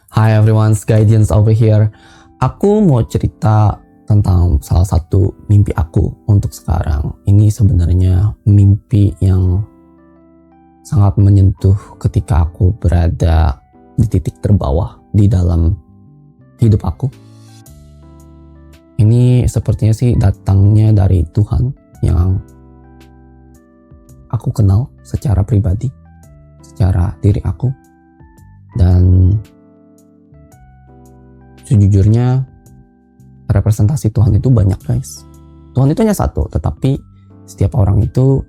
Hi everyone's guidance over here. Aku mau cerita tentang salah satu mimpi aku untuk sekarang. Ini sebenarnya mimpi yang sangat menyentuh ketika aku berada di titik terbawah di dalam hidup aku. Ini sepertinya sih datangnya dari Tuhan yang aku kenal secara pribadi, secara diri aku. Dan sejujurnya representasi Tuhan itu banyak guys. Tuhan itu hanya satu, tetapi setiap orang itu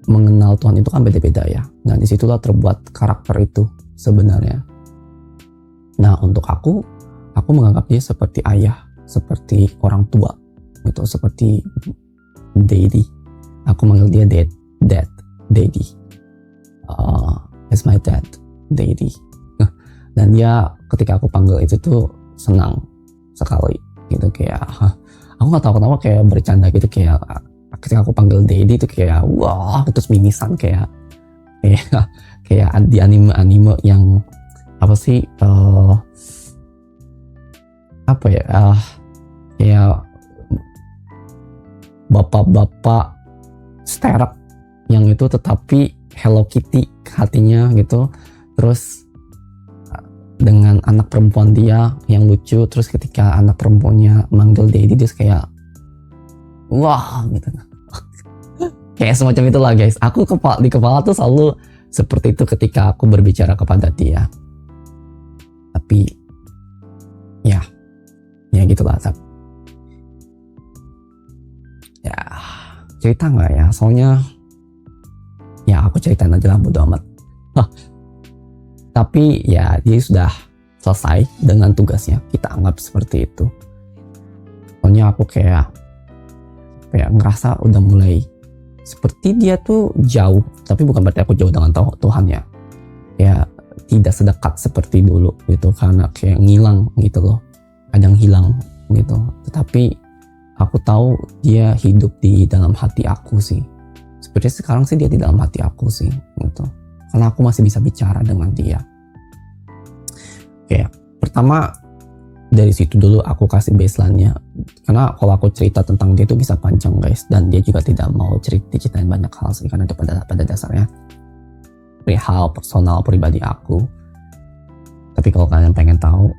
mengenal Tuhan itu kan beda-beda ya. Nah disitulah terbuat karakter itu sebenarnya. Nah untuk aku menganggap dia seperti ayah, seperti orang tua gitu, seperti daddy. Aku manggil dia dad, daddy. It's my dad, daddy. Dan dia ketika aku panggil itu tuh senang sekali gitu, kayak aku nggak tahu kenapa kayak bercanda gitu, kayak ketika aku panggil daddy itu kayak wah terus mimisan kayak di anime yang apa sih kayak bapak-bapak sterek yang itu tetapi Hello Kitty hatinya gitu, terus dengan anak perempuan dia yang lucu, terus ketika anak perempuannya manggil daddy dia kayak wah gitu. Kayak semacam itulah guys. Aku di kepala tuh selalu seperti itu ketika aku berbicara kepada dia. Tapi ya gitulah. Ya cerita nggak ya? Soalnya ya aku ceritain aja lah, bodo amat. Tapi ya dia sudah selesai dengan tugasnya, kita anggap seperti itu. Soalnya aku kayak ngerasa udah mulai seperti dia tuh jauh, tapi bukan berarti aku jauh dengan Tuhan ya. Ya tidak sedekat seperti dulu gitu, karena kayak ngilang gitu loh, kadang hilang gitu. Tetapi aku tahu dia hidup di dalam hati aku sih. Sepertinya sekarang sih dia di dalam hati aku sih gitu. Karena aku masih bisa bicara dengan dia. Oke, pertama dari situ dulu aku kasih baseline-nya. Karena kalau aku cerita tentang dia itu bisa panjang guys. Dan dia juga tidak mau ceritain banyak hal sih. Karena itu pada dasarnya perihal personal pribadi aku. Tapi kalau kalian pengen tahu,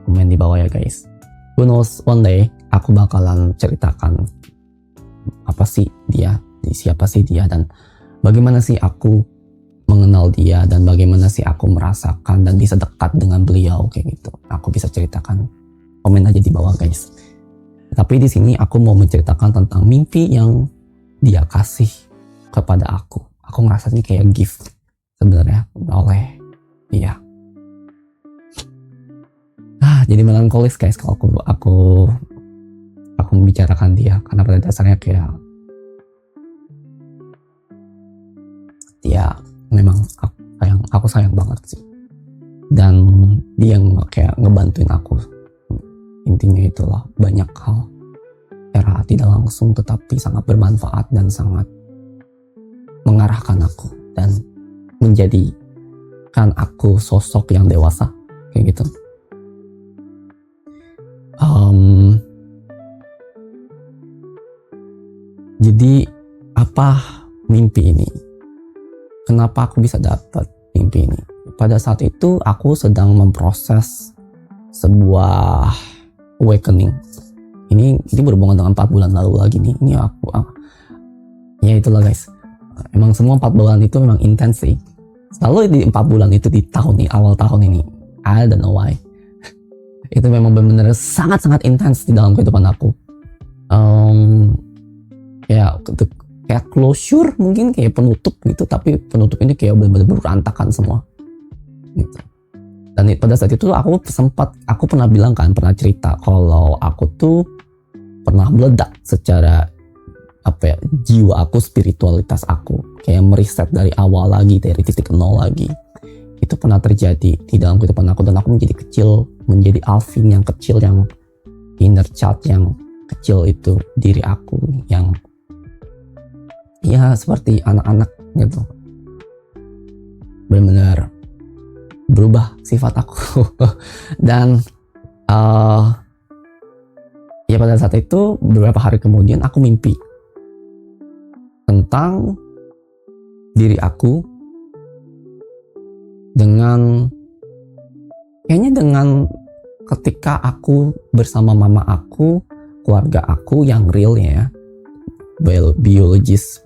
komen di bawah ya guys. Who knows, one day aku bakalan ceritakan apa sih dia, siapa sih dia, dan bagaimana sih aku mengenal dia, dan bagaimana sih aku merasakan dan bisa dekat dengan beliau kayak gitu. Aku bisa ceritakan, komen aja di bawah guys. Tapi di sini aku mau menceritakan tentang mimpi yang dia kasih kepada aku. Aku ngerasa ini kayak gift sebenarnya oleh dia. Jadi melankolis guys kalau aku membicarakan dia, karena pada dasarnya kayak dia memang aku sayang banget sih, dan dia yang kayak ngebantuin aku. Intinya itulah, banyak hal secara tidak langsung tetapi sangat bermanfaat dan sangat mengarahkan aku dan menjadikan aku sosok yang dewasa kayak gitu. Jadi apa mimpi ini? Kenapa aku bisa dapat mimpi ini? Pada saat itu aku sedang memproses sebuah awakening. Ini berhubungan dengan 4 bulan lalu lagi nih. Ini ya itulah guys. Emang semua 4 bulan itu memang intens sih. Selalu di 4 bulan itu di awal tahun ini. I don't know why. Itu memang benar-benar sangat-sangat intens di dalam kehidupan aku. Kayak closure mungkin, kayak penutup gitu, tapi penutup ini kayak benar-benar berantakan semua gitu. Dan pada saat itu aku pernah bilang kan, pernah cerita kalau aku tuh pernah meledak secara jiwa aku, spiritualitas aku kayak mereset dari awal lagi, dari titik nol lagi. Itu pernah terjadi di dalam kehidupan aku, dan aku menjadi kecil, menjadi Alvin yang kecil, yang inner child yang kecil itu, diri aku yang ya seperti anak-anak gitu. Benar-benar berubah sifat aku. Dan ya pada saat itu beberapa hari kemudian aku mimpi tentang diri aku dengan ketika aku bersama mama aku, keluarga aku yang real ya, biologis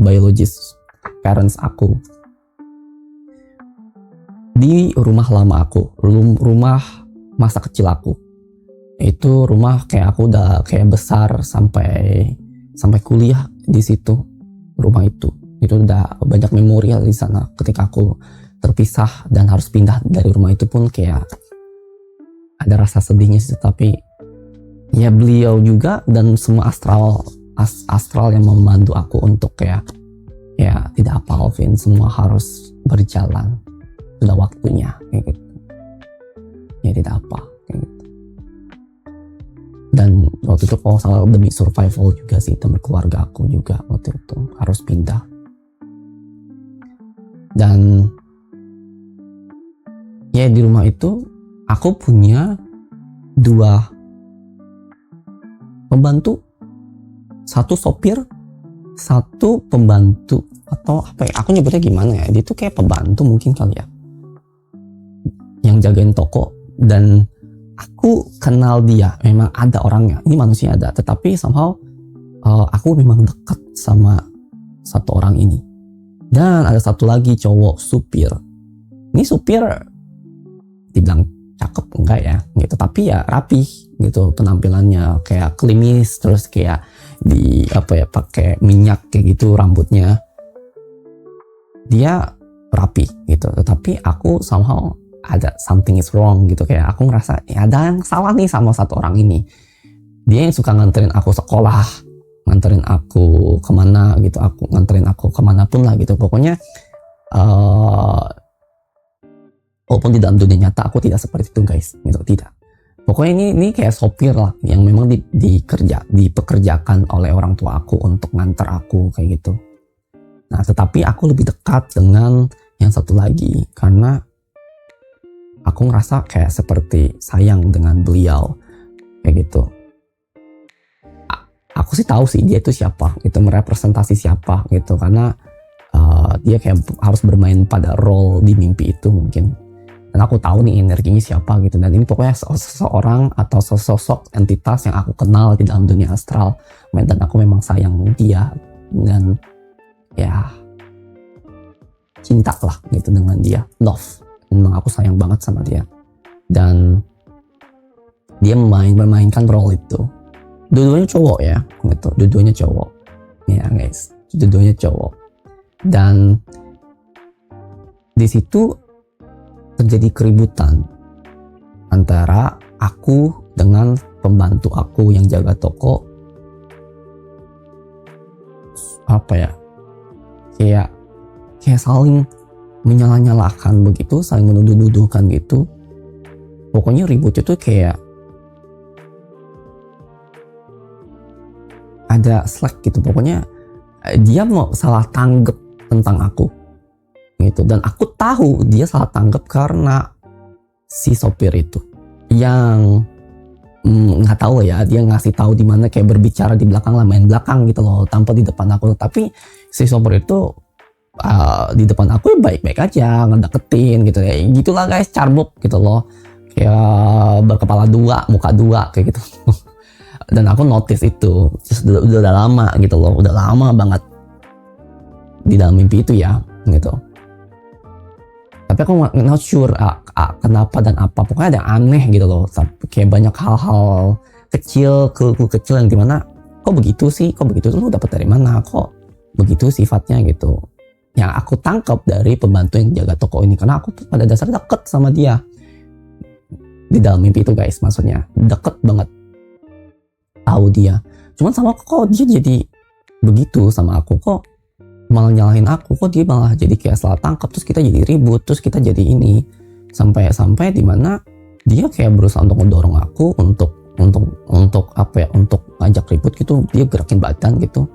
parents aku, di rumah lama aku, rumah masa kecil aku. Itu rumah kayak aku udah kayak besar sampai kuliah di situ. Rumah itu udah banyak memori di sana. Ketika aku terpisah dan harus pindah dari rumah itu pun kayak ada rasa sedihnya sih, tapi ya beliau juga dan semua astral yang membantu aku untuk kayak ya tidak apa Alvin, semua harus berjalan, sudah waktunya kayak gitu. Ya tidak apa kayak gitu. Dan waktu itu kalau salah demi survival juga sih, demi keluarga aku juga waktu itu harus pindah. Dan ya di rumah itu aku punya 2 pembantu, 1 sopir, 1 pembantu, atau apa ya, aku nyebutnya gimana ya, dia tuh kayak pembantu mungkin kali ya, yang jagain toko. Dan aku kenal dia, memang ada orangnya, ini manusia ada, tetapi somehow aku memang dekat sama 1 orang ini. Dan ada 1 lagi cowok supir. Ini supir dibilang cakep enggak ya gitu, tapi ya rapih gitu penampilannya, kayak klimis, terus kayak di apa ya, pakai minyak kayak gitu rambutnya, dia rapi gitu. Tetapi aku somehow ada something is wrong gitu, kayak aku ngerasa ya ada yang salah nih sama 1 orang ini. Dia yang suka nganterin aku sekolah, nganterin aku kemana gitu, nganterin aku kemanapun lah gitu. Pokoknya walaupun di dalam dunia nyata aku tidak seperti itu guys, gitu, tidak. Pokoknya ini kayak sopir lah, yang memang dipekerjakan oleh orang tua aku untuk nganter aku kayak gitu. Nah, tetapi aku lebih dekat dengan yang 1 lagi karena aku ngerasa kayak seperti sayang dengan beliau kayak gitu. Aku sih tahu sih dia itu siapa gitu, merepresentasi siapa gitu, karena dia kayak harus bermain pada role di mimpi itu mungkin. Dan aku tahu nih energinya siapa gitu. Dan ini pokoknya seseorang atau sesosok entitas yang aku kenal di dalam dunia astral. Dan aku memang sayang dia. Dan ya cinta lah gitu dengan dia. Love. Memang aku sayang banget sama dia. Dan dia memainkan role itu. Dua-duanya cowok ya gitu. Dua-duanya cowok. Ya guys. Dua-duanya cowok. Dan di situ terjadi keributan antara aku dengan pembantu aku yang jaga toko. Apa ya, kayak saling menyalah-nyalahkan begitu, saling menuduh-nuduhkan gitu. Pokoknya ributnya tuh kayak ada slack gitu. Pokoknya dia mau salah tanggap tentang aku gitu, dan aku tahu dia salah tanggap karena si sopir itu yang nggak tahu ya, dia ngasih tahu di mana, kayak berbicara di belakang lah, main belakang gitu loh, tanpa di depan aku. Tapi si sopir itu di depan aku ya baik-baik aja, ngedeketin gitu ya, gitulah guys, carbuk gitu loh, kayak berkepala 2 muka 2 kayak gitu. Dan aku notice itu udah lama gitu loh, udah lama banget di dalam mimpi itu ya gitu. Tapi aku not sure kenapa dan apa. Pokoknya ada aneh gitu loh. Kayak banyak hal-hal kecil yang dimana kok begitu sih? Kok begitu? Lu dapat dari mana? Kok begitu sifatnya gitu? Yang aku tangkap dari pembantu yang jaga toko ini. Karena aku pada dasarnya deket sama dia. Di dalam mimpi itu guys, maksudnya. Deket banget. Tahu dia. Cuman sama kok dia jadi begitu sama aku. Kok malah nyalahin aku, kok dia malah jadi kayak salah tangkap, terus kita jadi ribut, terus kita jadi ini, sampai dimana dia kayak berusaha untuk mendorong aku untuk apa ya, untuk ngajak ribut gitu. Dia gerakin badan gitu,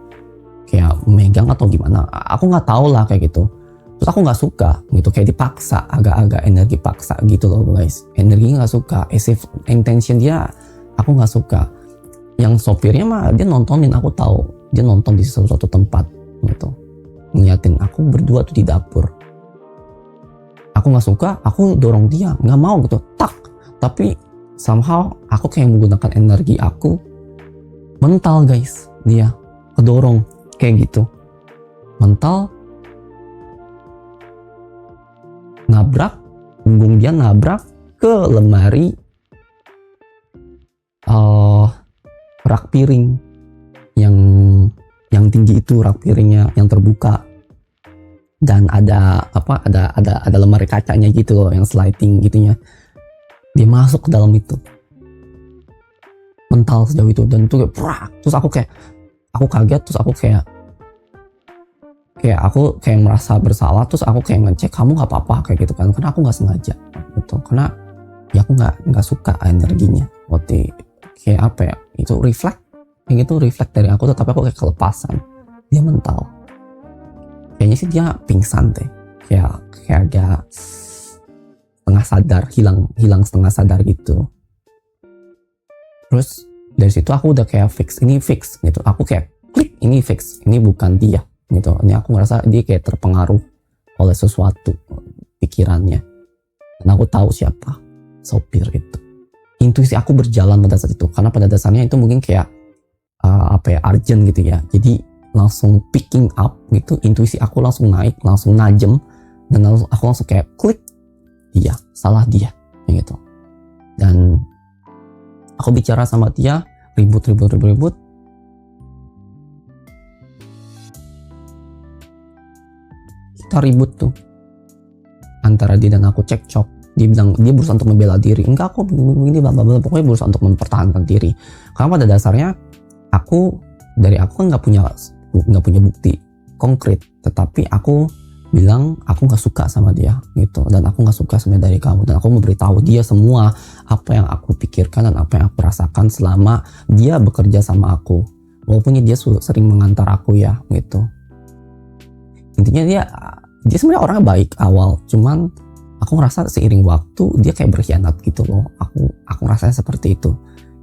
kayak megang atau gimana, aku nggak tahu lah kayak gitu. Terus aku nggak suka gitu, kayak dipaksa, agak-agak energi paksa gitu loh guys. Energinya nggak suka, as if intention dia aku nggak suka. Yang sopirnya mah dia nontonin, aku tahu dia nonton di suatu tempat gitu, ngeliatin aku berdua tuh di dapur. Aku nggak suka, aku dorong dia, nggak mau gitu, tak. Tapi somehow aku kayak menggunakan energi aku, mental guys, dia kedorong kayak gitu, mental nabrak, punggung dia nabrak ke lemari rak piring yang tinggi itu, rak piringnya yang terbuka dan ada lemari kacanya gitu loh yang sliding gitunya, dia masuk ke dalam itu mental sejauh itu. Dan itu kayak prak, terus aku kaget, terus aku kayak aku kayak merasa bersalah, terus aku kayak ngecek, kamu nggak apa-apa kayak gitu kan, karena aku nggak sengaja gitu, karena ya aku nggak suka energinya waktu kayak apa ya, itu refleks kayak gitu, refleks dari aku, tetapi aku kayak kelepasan, dia mental, kayaknya sih dia pingsan deh, kayak agak setengah sadar, hilang setengah sadar gitu. Terus dari situ aku udah kayak fix gitu, aku kayak klik, ini fix, ini bukan dia gitu. Ini aku ngerasa dia kayak terpengaruh oleh sesuatu pikirannya, dan aku tahu siapa sopir itu. Intuisi aku berjalan pada saat itu, karena pada dasarnya itu mungkin kayak urgent gitu ya, jadi langsung picking up gitu, intuisi aku langsung naik, langsung najem, dan aku langsung kayak klik, dia salah dia gitu. Dan aku bicara sama dia, ribut, kita ribut tuh antara dia dan aku, cekcok. Dia bilang dia berusaha untuk membela diri, enggak, aku begini, pokoknya berusaha untuk mempertahankan diri. Karena pada dasarnya dari aku kan nggak punya bukti konkret, tetapi aku bilang aku nggak suka sama dia gitu, dan aku nggak suka sama dari kamu, dan aku memberitahu dia semua apa yang aku pikirkan dan apa yang aku rasakan selama dia bekerja sama aku, walaupun dia sering mengantar aku ya gitu. Intinya dia sebenarnya orangnya baik awal, cuman aku ngerasa seiring waktu dia kayak berkhianat gitu loh. Aku ngerasanya seperti itu,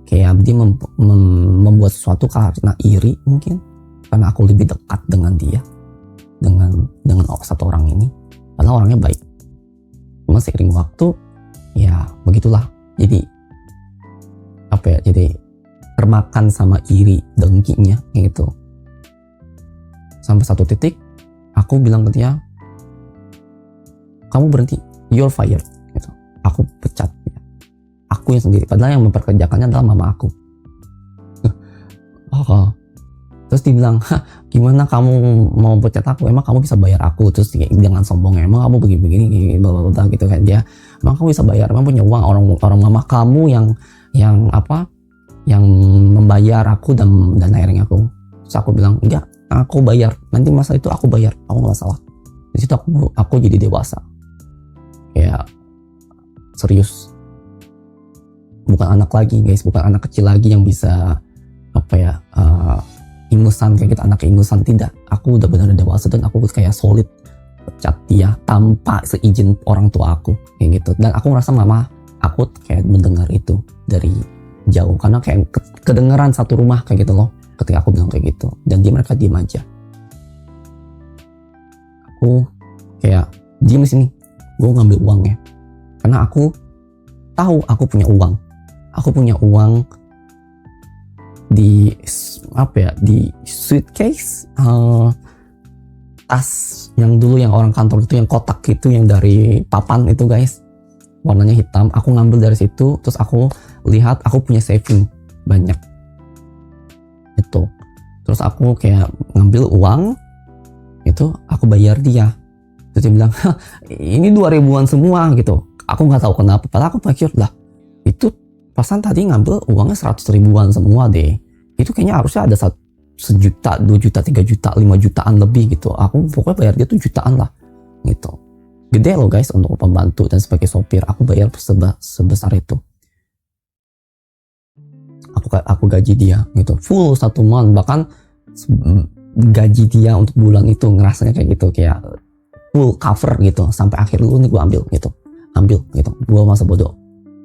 kayak dia membuat sesuatu karena iri, mungkin karena aku lebih dekat dengan dia, dengan satu orang ini, padahal orangnya baik. Cuma seiring waktu ya begitulah, jadi jadi termakan sama iri dengkinya gitu. Sampai satu titik aku bilang ke dia, kamu berhenti, you're fired gitu. Aku pecat dia, aku yang sendiri, padahal yang memperkerjakannya adalah mama aku. Terus dia bilang, gimana kamu mau pecat aku, emang kamu bisa bayar aku? Terus jangan sombong, emang kamu begini bla gitu kan. Dia, emang kamu bisa bayar, emang punya uang, orang mama kamu yang membayar aku dan akhirnya aku. Terus aku bilang, enggak, aku bayar, nanti masalah itu aku bayar, aku nggak masalah. Di situ aku jadi dewasa, kayak serius, bukan anak lagi guys, bukan anak kecil lagi yang bisa ingusan kayak gitu, anak ingusan, tidak. Aku udah benar-benar dewasa, dan aku kayak solid pecat dia tanpa seizin orang tua aku kayak gitu. Dan aku ngerasa mama aku kayak mendengar itu dari jauh, karena kayak kedengeran satu rumah kayak gitu loh ketika aku bilang kayak gitu, dan mereka diem aja. Aku kayak diem di sini, gue ngambil uangnya, karena aku tahu aku punya uang di di suitcase, tas yang dulu yang orang kantor itu, yang kotak itu, yang dari papan itu guys, warnanya hitam. Aku ngambil dari situ, terus aku lihat aku punya saving banyak itu. Terus aku kayak ngambil uang itu, aku bayar dia. Terus dia bilang, ini 2.000-an semua gitu. Aku nggak tahu kenapa, padahal aku pikir lah, itu pasan tadi ngambil uangnya 100.000-an semua deh. Itu kayaknya harusnya ada 1 juta, 2 juta, 3 juta, 5 jutaan lebih gitu. Aku pokoknya bayar dia tuh jutaan lah gitu. Gede loh guys untuk pembantu, dan sebagai sopir aku bayar sebesar itu. Aku gaji dia gitu full 1 month, bahkan gaji dia untuk bulan itu ngerasanya kayak gitu, kayak full cover gitu sampai akhir dulu nih gue ambil gitu, gue masa bodoh,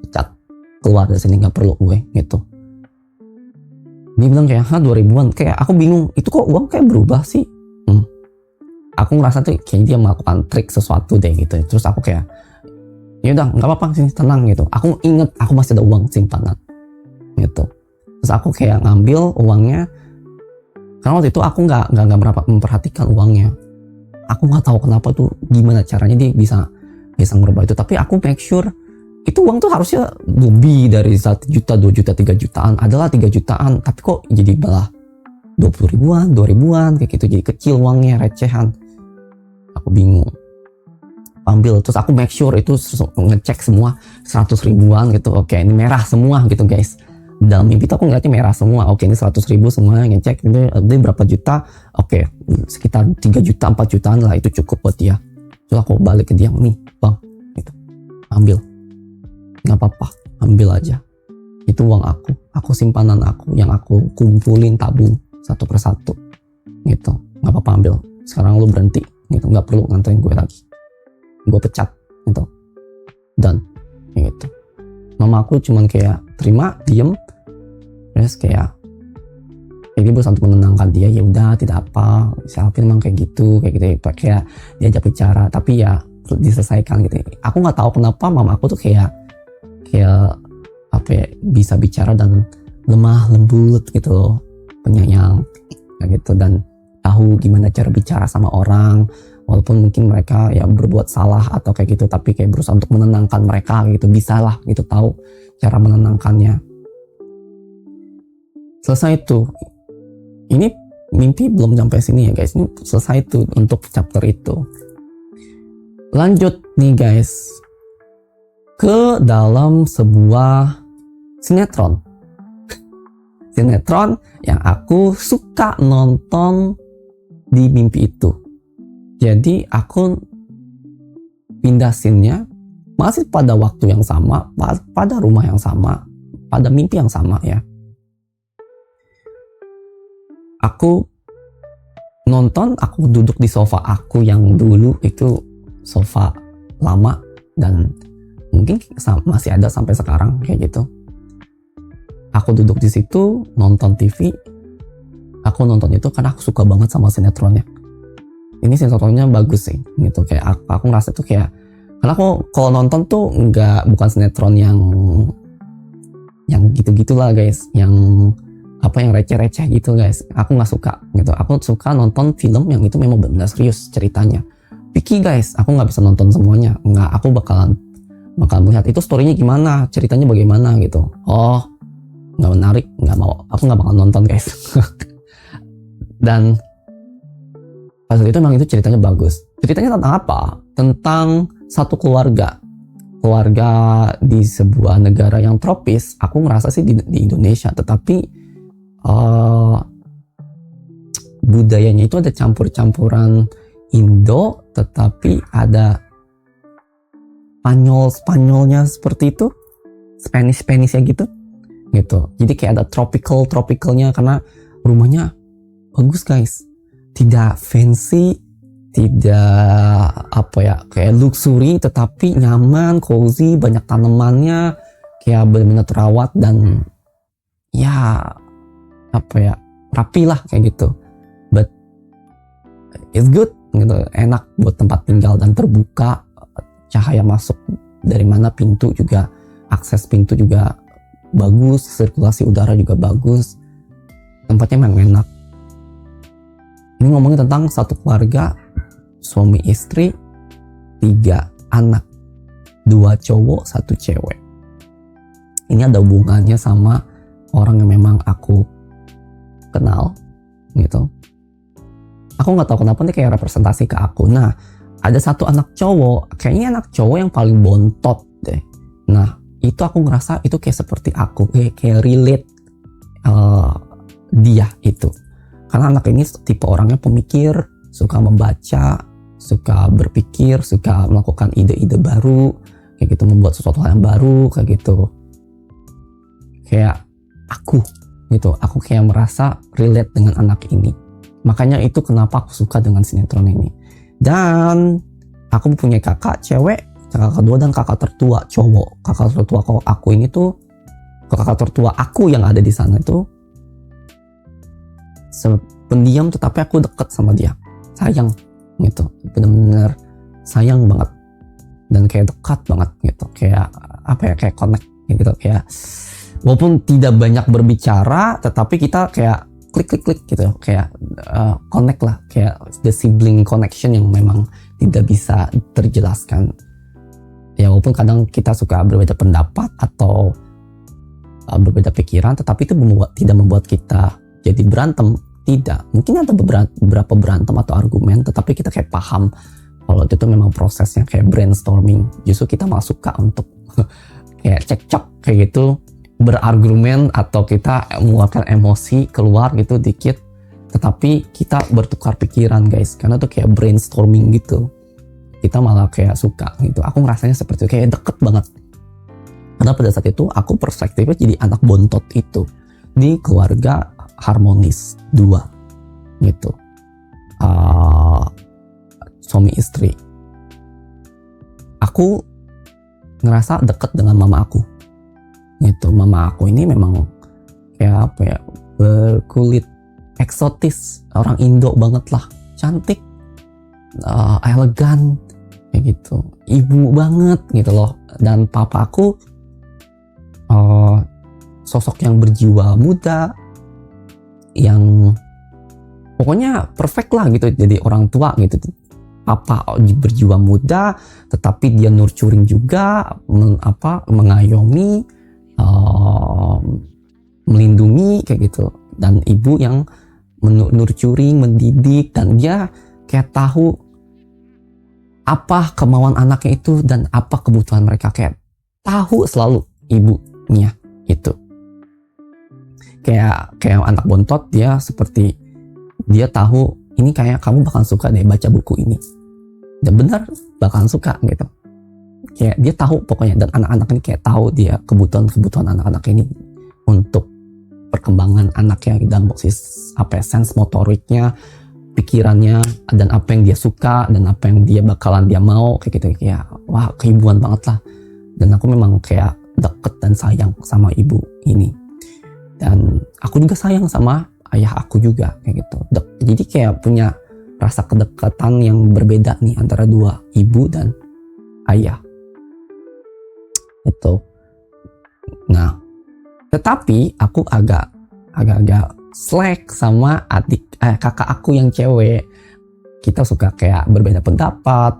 pecat, keluar dari sini, nggak perlu gue gitu. Dia bilang kayak 2000-an, kayak aku bingung itu kok uang kayak berubah sih. Aku ngerasa tuh kayak dia melakukan trik sesuatu deh gitu. Terus aku kayak ya udah nggak apa-apa sini, tenang gitu. Aku inget aku masih ada uang simpanan gitu. Terus aku kayak ngambil uangnya, karena waktu itu aku nggak memperhatikan uangnya. Aku nggak tahu kenapa tuh, gimana caranya dia bisa ngerubah itu. Tapi aku make sure itu uang tuh harusnya lebih dari 1 juta, 2 juta, 3 jutaan. Adalah 3 jutaan, tapi kok jadi malah 20 ribuan, 2 ribuan kayak gitu. Jadi kecil uangnya, recehan. Aku bingung. Ambil, terus aku make sure itu ngecek semua 100 ribuan gitu. Oke, ini merah semua gitu guys. Dalam mimpi tuh aku ngeliatnya merah semua. Oke, ini 100 ribu semua, ngecek ini berapa juta. Oke, sekitar 3 juta, 4 jutaan lah, itu cukup buat dia. Terus aku balik ke dia, nih bang gitu. Ambil, gak apa-apa, ambil aja. Itu uang aku simpanan aku yang aku kumpulin, tabung satu persatu gitu. Gak apa-apa, ambil, sekarang lu berhenti gitu, gak perlu nganterin gue lagi, gue pecat gitu. Dan gitu, mama aku cuman kayak terima, diem. Terus kayak dia berusaha untuk menenangkan dia, ya udah tidak apa, si Alvin emang kayak gitu kayak diajak bicara, tapi ya diselesaikan gitu. Aku nggak tahu kenapa mama aku tuh kayak apa ya, bisa bicara dan lemah lembut gitu loh, penyayang kayak gitu, dan tahu gimana cara bicara sama orang walaupun mungkin mereka ya berbuat salah atau kayak gitu, tapi kayak berusaha untuk menenangkan mereka gitu, bisa lah gitu, tahu cara menenangkannya. Selesai itu, ini mimpi belum sampai sini ya guys, ini selesai itu untuk chapter itu. Lanjut nih guys ke dalam sebuah sinetron yang aku suka nonton di mimpi itu. Jadi aku pindah scene-nya masih pada waktu yang sama, pada rumah yang sama, pada mimpi yang sama ya. Aku nonton, aku duduk di sofa aku yang dulu itu sofa lama dan mungkin masih ada sampai sekarang kayak gitu. Aku duduk di situ nonton TV. Aku nonton itu karena aku suka banget sama sinetronnya. Ini sinetronnya bagus sih gitu, kayak aku ngerasa tuh kayak, karena aku kalau nonton tuh bukan sinetron yang gitu-gitulah guys, yang receh-receh gitu guys. Aku nggak suka gitu. Aku suka nonton film yang itu memang benar serius ceritanya. Picky guys, aku nggak bisa nonton semuanya. Nggak, aku bakalan melihat itu storynya gimana, ceritanya bagaimana gitu. Oh, nggak menarik, nggak mau. Aku nggak bakal nonton guys. Dan pas itu memang itu ceritanya bagus. Ceritanya tentang apa? Tentang satu keluarga di sebuah negara yang tropis. Aku ngerasa sih di Indonesia, tetapi budayanya itu ada campur-campuran Indo, tetapi ada Spanyolnya seperti itu, Spanish-nya gitu. Jadi kayak ada tropicalnya, karena rumahnya bagus guys, tidak fancy, tidak kayak luxury, tetapi nyaman, cozy, banyak tanamannya, kayak benar-benar terawat dan ya rapi lah kayak gitu. But it's good gitu, enak buat tempat tinggal dan terbuka, cahaya masuk dari mana, pintu juga, akses pintu juga bagus, sirkulasi udara juga bagus, tempatnya memang enak. Ini ngomongin tentang satu keluarga, suami istri, 3 anak, 2 cowok 1 cewek. Ini ada hubungannya sama orang yang memang aku kenal gitu. Aku nggak tahu kenapa nih kayak representasi ke aku. Nah, ada satu anak cowok, kayaknya anak cowok yang paling bontot deh. Nah, itu aku ngerasa itu kayak seperti aku, kayak relate dia itu. Karena anak ini tipe orangnya pemikir, suka membaca, suka berpikir, suka melakukan ide-ide baru, kayak gitu, membuat sesuatu hal yang baru kayak gitu. Kayak aku gitu, aku kayak merasa relate dengan anak ini. Makanya itu kenapa aku suka dengan sinetron ini. Dan aku punya kakak cewek, kakak kedua dan kakak tertua cowok. Kakak tertua aku ini tuh, kakak tertua aku yang ada di sana itu pendiam, tetapi aku deket sama dia, sayang gitu, bener-bener sayang banget dan kayak dekat banget gitu, kayak apa ya, kayak connect gitu, kayak walaupun tidak banyak berbicara tetapi kita kayak klik gitu, kayak connect lah, kayak the sibling connection yang memang tidak bisa terjelaskan ya. Walaupun kadang kita suka berbeda pendapat atau berbeda pikiran, tetapi itu tidak membuat kita jadi berantem. Tidak, mungkin ada beberapa berantem atau argumen, tetapi kita kayak paham kalau itu tuh memang prosesnya kayak brainstorming. Justru kita malah suka untuk kayak cekcok kayak gitu, berargumen atau kita mengeluarkan emosi keluar gitu dikit, tetapi kita bertukar pikiran guys, karena tuh kayak brainstorming gitu. Kita malah kayak suka gitu. Aku ngerasanya seperti itu, kayak deket banget. Karena pada saat itu aku perspektifnya jadi anak bontot itu di keluarga harmonis 2 gitu, suami istri. Aku ngerasa deket dengan mama aku gitu. Mama aku ini memang kayak apa ya, berkulit eksotis, orang Indo banget lah, cantik, elegan kayak gitu, ibu banget gitu loh. Dan papa aku sosok yang berjiwa muda, yang pokoknya perfect lah gitu jadi orang tua gitu. Papa berjiwa muda tetapi dia nurturing juga, mengayomi, melindungi kayak gitu. Dan ibu yang nurturing, mendidik, dan dia kayak tahu apa kemauan anaknya itu dan apa kebutuhan mereka, kayak tahu selalu ibunya itu. Kayak anak bontot, dia seperti dia tahu ini kayak kamu bakal suka deh baca buku ini, dan benar bakalan suka gitu. Kayak dia tahu pokoknya, dan anak-anak ini kayak tahu dia kebutuhan anak-anak ini untuk perkembangan anaknya dan sense motoriknya, pikirannya, dan apa yang dia suka dan apa yang dia mau kayak gitu. Kayak wah, keibuan banget lah. Dan aku memang kayak deket dan sayang sama ibu ini. Dan aku juga sayang sama ayah aku juga kayak gitu. Jadi kayak punya rasa kedekatan yang berbeda nih antara dua ibu dan ayah itu. Nah, tetapi aku agak slack sama kakak aku yang cewek. Kita suka kayak berbeda pendapat.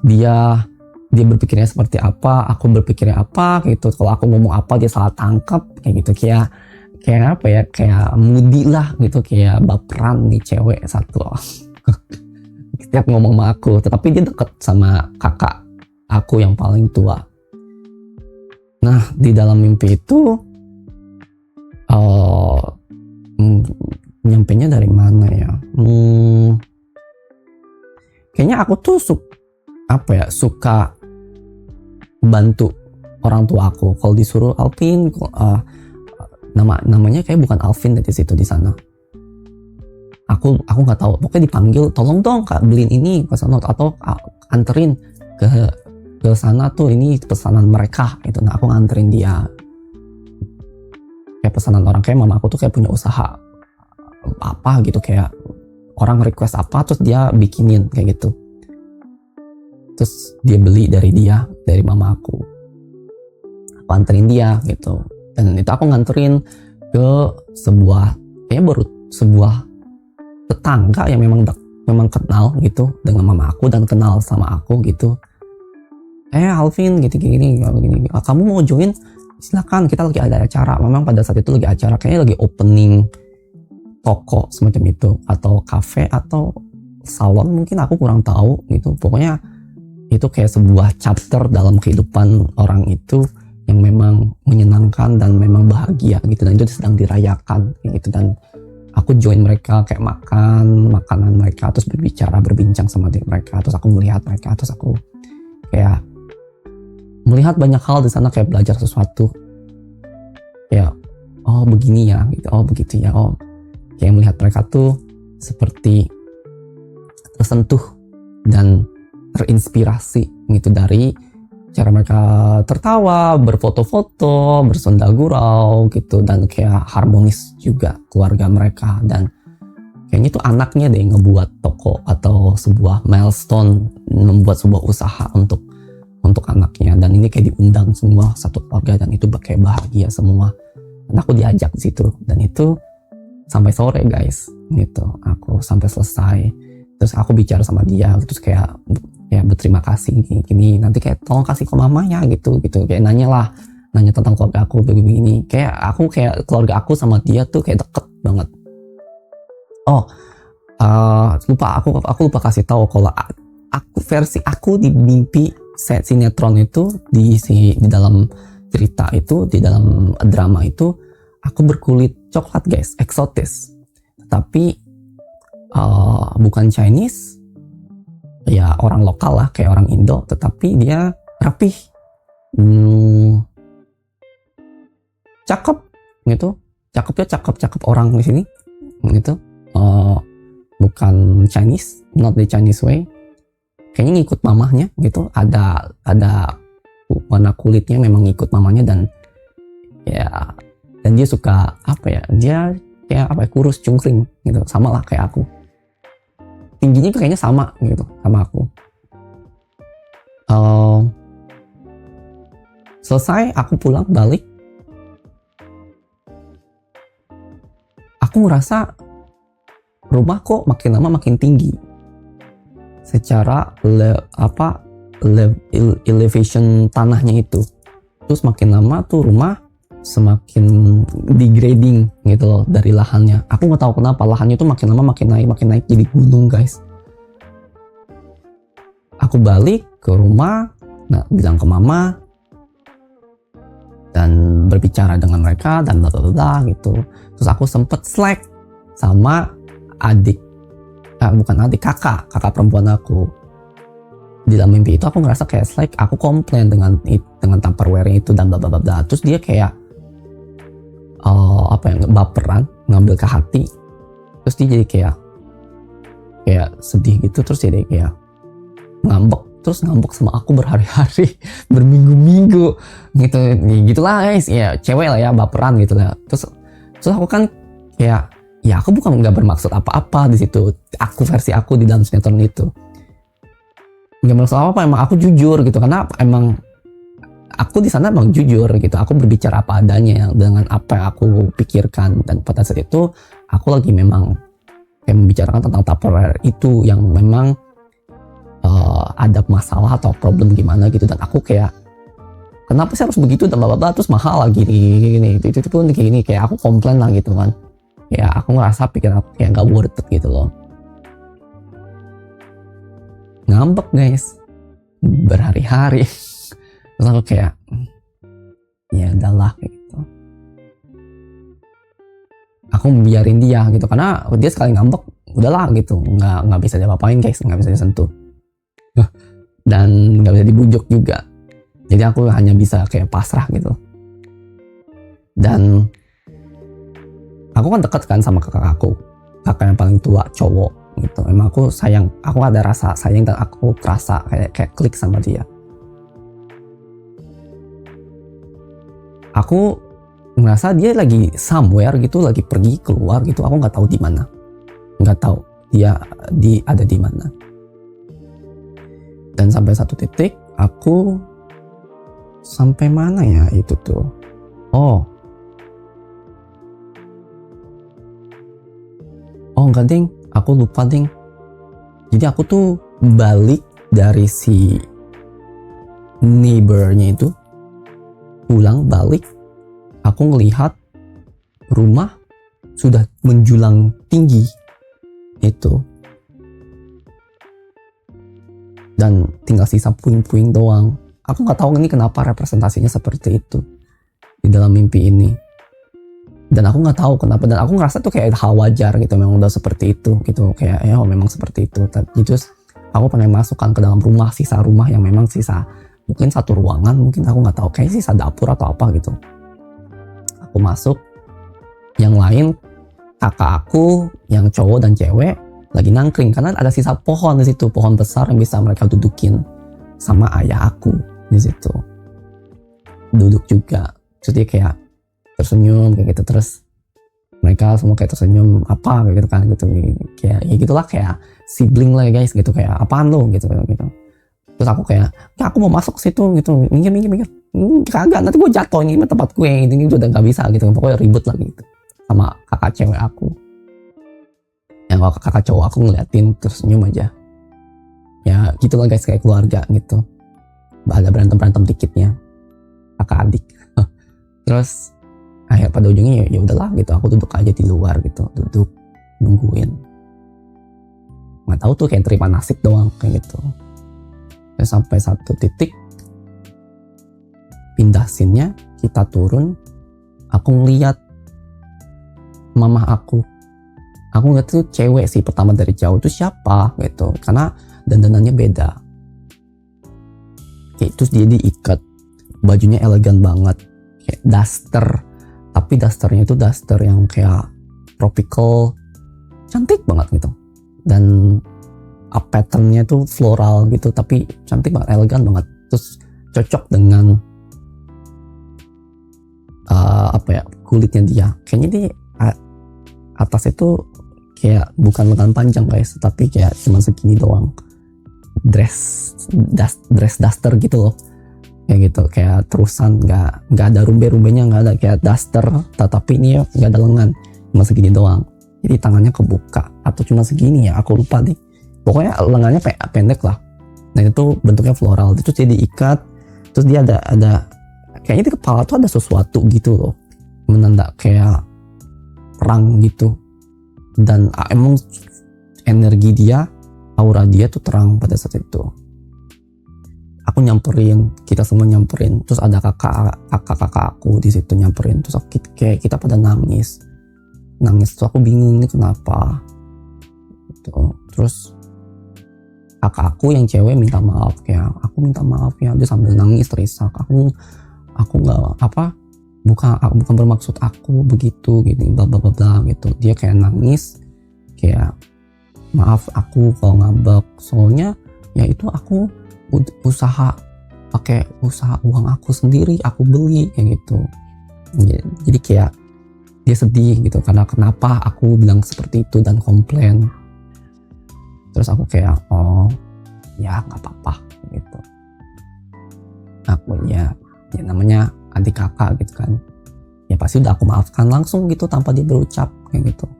Dia berpikirnya seperti apa, aku berpikirnya apa gitu. Kalau aku ngomong apa dia salah tangkap kayak gitu. Kayak apa ya, kayak moody lah gitu, kayak baperan nih cewek satu. Setiap ngomong sama aku, tetapi dia deket sama kakak aku yang paling tua. Nah, di dalam mimpi itu nyampenya dari mana ya? Kayaknya aku tuh suka bantu orang tua aku. Kalau disuruh Alvin, namanya kayak bukan Alvin di situ di sana. Aku nggak tahu. Pokoknya dipanggil, tolong dong kak beliin ini ke sana, atau anterin ke sana tuh, ini pesanan mereka gitu. Nah, aku nganterin dia. Kayak pesanan orang, kayak mama aku tuh kayak punya usaha apa gitu, kayak orang request apa terus dia bikinin kayak gitu. Terus dia beli dari mama aku anterin dia gitu. Dan itu aku nganterin ke kayaknya baru sebuah tetangga yang memang kenal gitu dengan mama aku dan kenal sama aku gitu. Alvin gini, kamu mau join? Silakan, kita lagi ada acara. Memang pada saat itu lagi acara, kayaknya lagi opening toko semacam itu, atau cafe atau salon, mungkin aku kurang tahu gitu. Pokoknya itu kayak sebuah chapter dalam kehidupan orang itu yang memang menyenangkan dan memang bahagia gitu, dan itu sedang dirayakan gitu. Dan aku join mereka, kayak makan makanan mereka, terus berbincang sama mereka, terus aku melihat mereka, terus aku kayak melihat banyak hal di sana, kayak belajar sesuatu, kayak oh begini ya gitu, oh begitu ya, oh kayak melihat mereka tuh seperti tersentuh dan terinspirasi gitu dari cara mereka tertawa, berfoto-foto, bersenda gurau gitu, dan kayak harmonis juga keluarga mereka. Dan kayaknya tuh anaknya deh ngebuat toko atau sebuah milestone, membuat sebuah usaha untuk anaknya, dan ini kayak diundang semua satu keluarga, dan itu kayak bahagia semua. Dan aku diajak di situ, dan itu sampai sore guys gitu, aku sampai selesai. Terus aku bicara sama dia, terus kayak ya berterima kasih gini, nanti kayak tolong kasih ke mama ya gitu kayak nanya tentang keluarga aku begini. Kayak keluarga aku sama dia tuh kayak deket banget. Aku lupa kasih tahu kalau versi aku di mimpi sinetron itu, di dalam cerita itu, di dalam drama itu, aku berkulit coklat guys, eksotis, tapi bukan Chinese, ya orang lokal lah, kayak orang Indo, tetapi dia rapih, cakep gitu, cakep orang di sini gitu, bukan Chinese, not the Chinese way, kayaknya ngikut mamahnya gitu, ada warna kulitnya memang ngikut mamanya, dan dia suka dia kayak kurus cungkring gitu, sama lah kayak aku, tingginya kayaknya sama gitu sama aku. Selesai aku pulang balik, aku ngerasa rumah kok makin lama makin tinggi secara elevation tanahnya itu. Terus makin lama tuh rumah semakin degrading gitu loh dari lahannya. Aku nggak tahu kenapa lahannya tuh makin lama makin naik jadi gunung guys. Aku balik ke rumah, bilang ke mama dan berbicara dengan mereka dan bla gitu. Terus aku sempet slack sama kakak perempuan aku. Di dalam mimpi itu aku ngerasa kayak slack, aku komplain dengan Tupperware-nya itu dan bla bla bla. Terus dia kayak baperan, ngambil ke hati. Terus dia jadi kayak sedih gitu, terus jadi kayak ngambek sama aku berhari-hari, berminggu-minggu gitu. Gitulah guys, ya cewek lah ya, baperan gitu lah. Terus aku kan kayak, ya aku bukan nggak bermaksud apa-apa di situ. Versi aku di dalam sinetron itu nggak bermaksud apa-apa, emang aku jujur gitu, karena emang aku di sana emang jujur gitu. Aku berbicara apa adanya dengan apa yang aku pikirkan, dan pada saat itu aku lagi memang kayak membicarakan tentang Tupperware itu yang memang ada masalah atau problem gimana gitu. Dan aku kayak, kenapa sih harus begitu dan bla bla, terus mahal lagi gini itu pun gini, kayak aku komplain lah gitu kan. Ya aku ngerasa pikiran aku kayak gak worth it gitu loh. Ngambek guys berhari-hari. Terus aku kayak, ya udahlah gitu, aku biarin dia gitu, karena dia sekali ngambek udahlah gitu, nggak bisa diapa-apain guys, nggak bisa disentuh dan nggak bisa dibujuk juga. Jadi aku hanya bisa kayak pasrah gitu. Dan aku kan dekat kan sama kakak yang paling tua, cowok gitu. Emang aku sayang, aku ada rasa sayang, dan aku terasa kayak klik sama dia. Aku merasa dia lagi somewhere gitu, lagi pergi keluar gitu. Aku nggak tahu di mana, nggak tahu dia ada di mana. Dan sampai satu titik aku sampai mana ya itu tuh? Oh enggak ding, aku lupa ding. Jadi aku tuh balik dari si neighbornya itu, pulang balik, aku ngelihat rumah sudah menjulang tinggi itu, dan tinggal sisa puing-puing doang. Aku nggak tahu ini kenapa representasinya seperti itu di dalam mimpi ini. Dan aku nggak tahu kenapa, dan aku ngerasa tuh kayak hal wajar gitu, memang udah seperti itu gitu, kayak memang seperti itu. Tapi terus aku pengen masukkan ke dalam rumah, sisa rumah yang memang sisa mungkin satu ruangan, mungkin aku nggak tahu, kayak sisa dapur atau apa gitu. Aku masuk, yang lain kakak aku yang cowok dan cewek lagi nangkring karena ada sisa pohon di situ, pohon besar yang bisa mereka dudukin sama ayah aku di situ. Duduk juga, terus dia kayak tersenyum kayak gitu, terus mereka semua kayak tersenyum apa kayak gitu kan gitu, kayak ya gitulah kayak sibling lah ya guys gitu, kayak apaan lo gitu. Terus aku kayak ya aku mau masuk ke situ gitu, minggir kagak, nanti gue jatuh ini tempat gue ini udah nggak bisa gitu, pokoknya ribut lagi gitu sama kakak cewek aku. Yang kakak cowok aku ngeliatin terus senyum aja. Ya gitulah guys, kayak keluarga gitu, ada berantem dikitnya kakak adik. Terus akhir pada ujungnya ya udahlah gitu, aku duduk aja di luar gitu, duduk nungguin, nggak tahu tuh kayak terima nasib doang kayak gitu. Dan sampai satu titik pindah scene-nya, kita turun, aku ngeliat mama aku ngeliat tuh cewek sih pertama dari jauh, tuh siapa gitu karena dandanannya beda kayak, terus dia diikat, bajunya elegan banget kayak daster, tapi dasternya itu daster yang kayak tropical, cantik banget gitu, dan patternnya tuh floral gitu tapi cantik banget, elegan banget, terus cocok dengan kulitnya dia. Kayaknya di atas itu kayak bukan lengan panjang guys, tapi kayak cuma segini doang, dress duster gitu loh, kayak gitu, kayak terusan, nggak ada rumbe-rumbenya, nggak ada, kayak duster tapi ini ya nggak ada lengan, cuma segini doang, jadi tangannya kebuka atau cuma segini ya, aku lupa deh, pokoknya lengannya pendek lah. Nah itu bentuknya floral, itu jadi ikat, terus dia ada kayaknya di kepala tuh ada sesuatu gitu loh, menanda kayak perang gitu, dan emang energi dia, aura dia tuh terang pada saat itu. Aku nyamperin, kita semua nyamperin, terus ada kakak aku di situ nyamperin, terus kayak kita pada nangis, tuh aku bingung ini kenapa gitu. Terus kakak aku yang cewek minta maaf, kayak aku minta maaf ya, dia sambil nangis terisak, aku nggak bukan bermaksud aku begitu gini bla bla bla gitu. Dia kayak nangis, kayak maaf aku kalau ngambek, soalnya ya itu aku pakai usaha uang aku sendiri, aku beli kayak gitu. Jadi kayak dia sedih gitu karena kenapa aku bilang seperti itu dan komplain. Terus aku kayak oh ya nggak apa-apa gitu. Aku ya namanya adik kakak gitu kan, ya pasti udah aku maafkan langsung gitu tanpa dia berucap kayak gitu.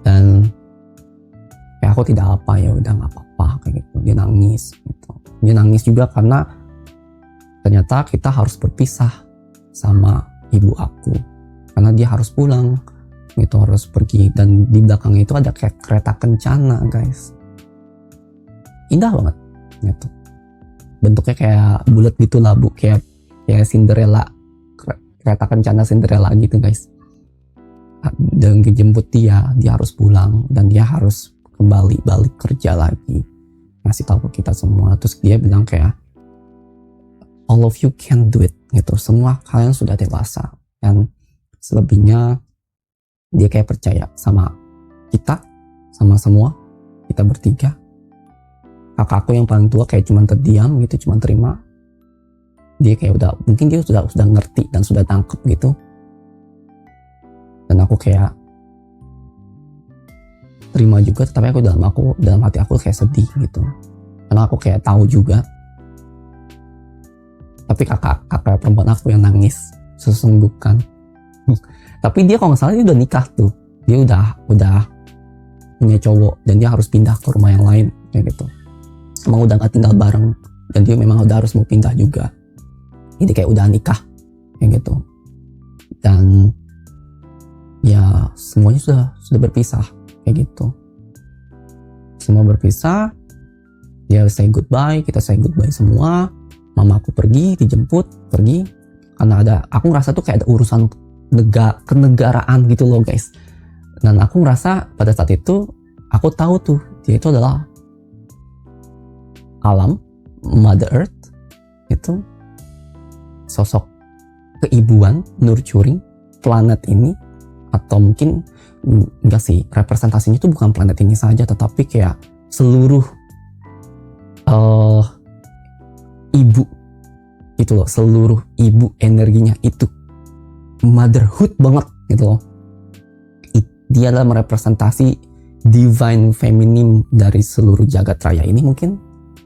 Dan ya aku tidak apa, ya udah nggak apa-apa kayak gitu. Dia nangis juga karena ternyata kita harus berpisah sama ibu aku karena dia harus pulang gitu, harus pergi, dan di belakangnya itu ada kayak kereta kencana guys, indah banget gitu, bentuknya kayak bulat gitu lah bu, kayak Cinderella, kereta kencana Cinderella gitu guys. Dan dijemput dia harus pulang dan dia harus balik kerja lagi, ngasih tahu ke kita semua. Terus dia bilang kayak all of you can do it gitu, semua kalian sudah dewasa, dan selebihnya dia kayak percaya sama kita, sama semua kita bertiga. Kakakku yang paling tua kayak cuman terdiam gitu, cuman terima. Dia kayak mungkin dia sudah ngerti dan sudah tangkep gitu. Dan aku kayak terima juga, tapi dalam hati aku kayak sedih gitu, karena aku kayak tahu juga. Tapi kakak perempuan aku yang nangis sesungguhkan. Tapi dia kalau nggak salah dia udah nikah tuh, dia udah punya cowok dan dia harus pindah ke rumah yang lain kayak gitu. Emang udah nggak tinggal bareng, dan dia memang udah harus mau pindah juga. Jadi kayak udah nikah kayak gitu. Dan ya semuanya sudah berpisah kayak gitu. Semua berpisah, dia say goodbye, kita say goodbye semua. Mama aku pergi, dijemput pergi, karena aku ngerasa tuh kayak ada urusan kenegaraan gitu loh guys. Dan aku ngerasa pada saat itu aku tahu tuh dia itu adalah alam, Mother Earth, itu sosok keibuan, nurturing planet ini, atau mungkin enggak sih, representasinya itu bukan planet ini saja, tetapi kayak seluruh ibu gitu loh, seluruh ibu energinya itu motherhood banget gitu loh. Dia adalah merepresentasi divine feminine dari seluruh jagat raya ini mungkin,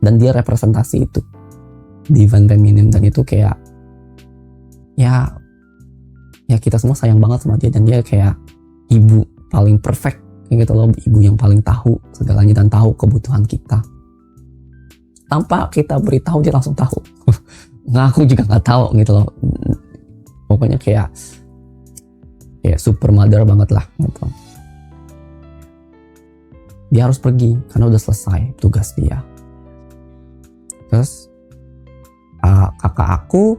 dan dia representasi itu divine feminine, dan itu kayak ya kita semua sayang banget sama dia, dan dia kayak ibu paling perfect gitu loh, ibu yang paling tahu segalanya dan tahu kebutuhan kita tanpa kita beritahu, dia langsung tahu. Nah, aku juga nggak tahu gitu loh, pokoknya kayak super mother banget lah gitu. Dia harus pergi karena udah selesai tugas dia. Terus kakak aku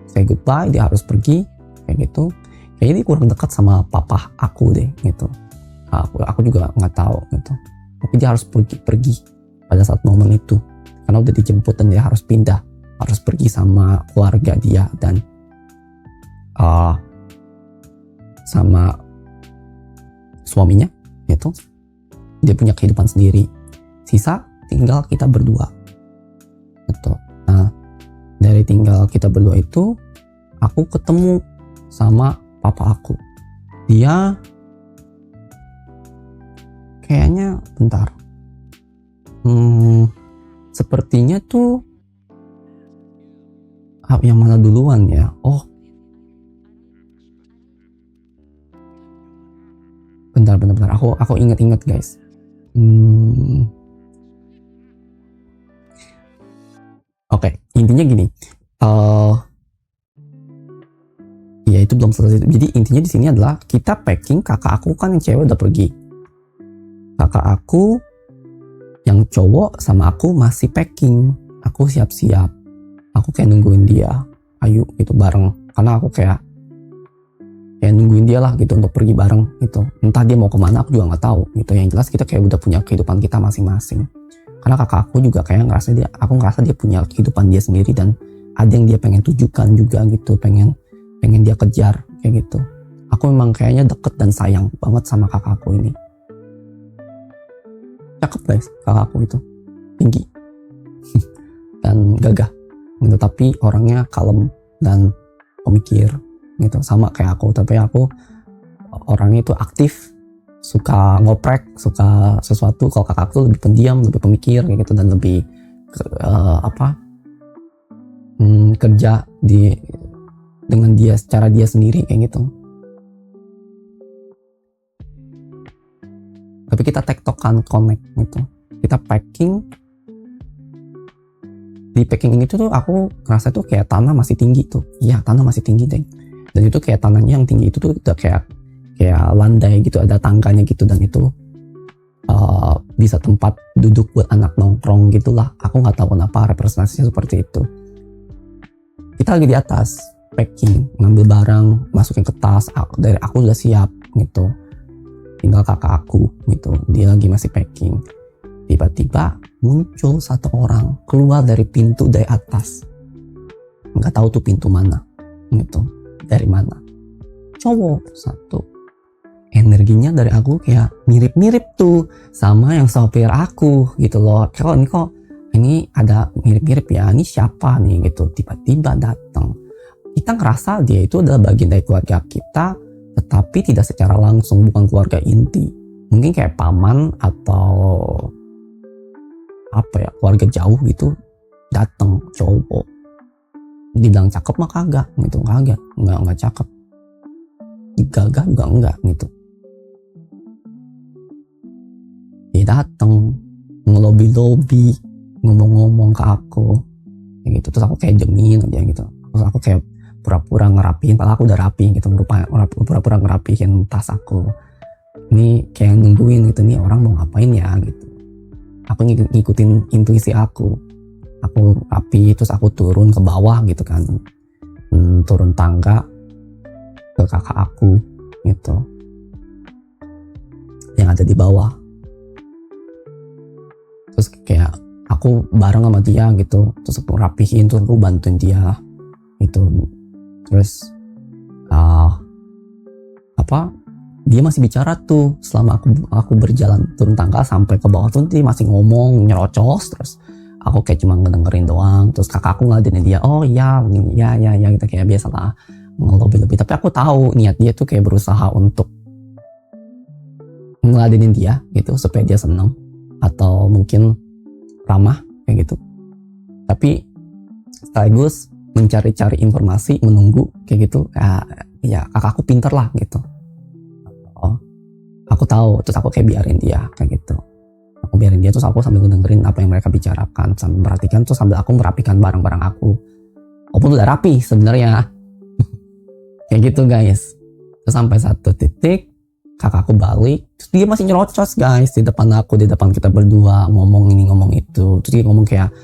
say goodbye, dia harus pergi kayak gitu. Kayaknya dia kurang dekat sama papa aku deh gitu. Aku juga nggak tahu gitu. Tapi dia harus pergi pada saat momen itu karena udah dijemput dan dia harus pindah, harus pergi sama keluarga dia dan sama suaminya gitu. Dia punya kehidupan sendiri. Sisa tinggal kita berdua gitu. Nah, dari tinggal kita berdua itu aku ketemu sama papa aku. Dia kayaknya bentar. Sepertinya tuh yang mana duluan ya? Oh, bentar. Aku inget guys. Oke, intinya gini. Ya itu belum selesai. Jadi intinya di sini adalah kita packing. Kakak aku kan yang cewek udah pergi. Kakak aku yang cowok sama aku masih packing. Aku siap-siap. Aku kayak nungguin dia. Ayo gitu bareng. Karena aku kayak nungguin dia lah gitu untuk pergi bareng gitu. Entah dia mau kemana aku juga nggak tahu gitu. Yang jelas kita kayak udah punya kehidupan kita masing-masing. Karena kakak aku juga kayak aku ngerasa dia punya kehidupan dia sendiri dan ada yang dia pengen tujukan juga gitu. Pengen dia kejar kayak gitu. Aku memang kayaknya deket dan sayang banget sama kakakku ini. Cakep guys kakakku itu, tinggi dan gagah gitu, tapi orangnya kalem dan pemikir gitu, sama kayak aku. Tapi aku orangnya itu aktif, suka ngoprek, suka sesuatu. Kalau kakak tuh lebih pendiam, lebih pemikir kayak gitu, dan lebih kerja dengan dia secara dia sendiri kayak gitu. Tapi kita tektokan, connect gitu. Kita packing. Di packing ini tuh aku ngerasa tuh kayak tanah masih tinggi tuh. Iya, tanah masih tinggi deh. Dan itu kayak tanahnya yang tinggi itu tuh udah kayak landai gitu, ada tangganya gitu, dan itu bisa tempat duduk buat anak nongkrong gitulah. Aku nggak tahu kenapa representasinya seperti itu. Kita lagi di atas packing, ngambil barang, masukin ke tas. Aku udah siap gitu. Tinggal kakak aku gitu, dia lagi masih packing. Tiba-tiba muncul satu orang keluar dari pintu dari atas. Nggak tahu tuh pintu mana gitu, dari mana. Cowok satu. Energinya dari aku kayak mirip-mirip tuh sama yang sopir aku gitu loh. Kok ini ada mirip-mirip ya, ini siapa nih gitu. Tiba-tiba datang. Kita ngerasa dia itu adalah bagian dari keluarga kita, tetapi tidak secara langsung, bukan keluarga inti. Mungkin kayak paman atau keluarga jauh gitu. Datang cowok. Dibilang cakep mah kagak gitu, nggak cakep. Gagah juga enggak gitu. Dia datang ngelobi-lobi, ngomong-ngomong ke aku kayak gitu. Terus aku kayak diemin aja gitu. Terus aku kayak pura-pura ngerapihin, padahal aku udah rapi gitu, pura-pura ngerapihin tas aku. Ini kayak nungguin gitu, nih orang mau ngapain ya gitu. Aku ngikutin intuisi aku rapi, terus aku turun ke bawah gitu kan, turun tangga ke kakak aku gitu yang ada di bawah. Terus kayak aku bareng sama dia gitu, terus aku rapihin, terus aku bantuin dia gitu. Terus uh, apa dia masih bicara tuh selama aku berjalan turun tangga sampai ke bawah tuh, dia masih ngomong nyerocos terus. Aku kayak cuma ngedengerin doang. Terus kakak aku ngeladenin dia, oh iya ya gitu, kayak biasa lah ngelobi-lobi. Tapi aku tahu niat dia tuh kayak berusaha untuk ngeladenin dia gitu supaya dia seneng atau mungkin ramah kayak gitu. Tapi sekaligus mencari-cari informasi, menunggu kayak gitu. Ya kakak aku pinter lah gitu. Oh, aku tahu. Terus aku kayak biarin dia kayak gitu. Aku biarin dia, terus aku sambil dengerin apa yang mereka bicarakan, sambil perhatikan, terus sambil aku merapikan barang-barang aku. Walaupun udah rapi sebenarnya. Kayak gitu guys. Terus sampai satu titik kakakku balik, terus dia masih nyerocos guys di depan aku, di depan kita berdua, ngomong ini ngomong itu. Terus dia ngomong kayak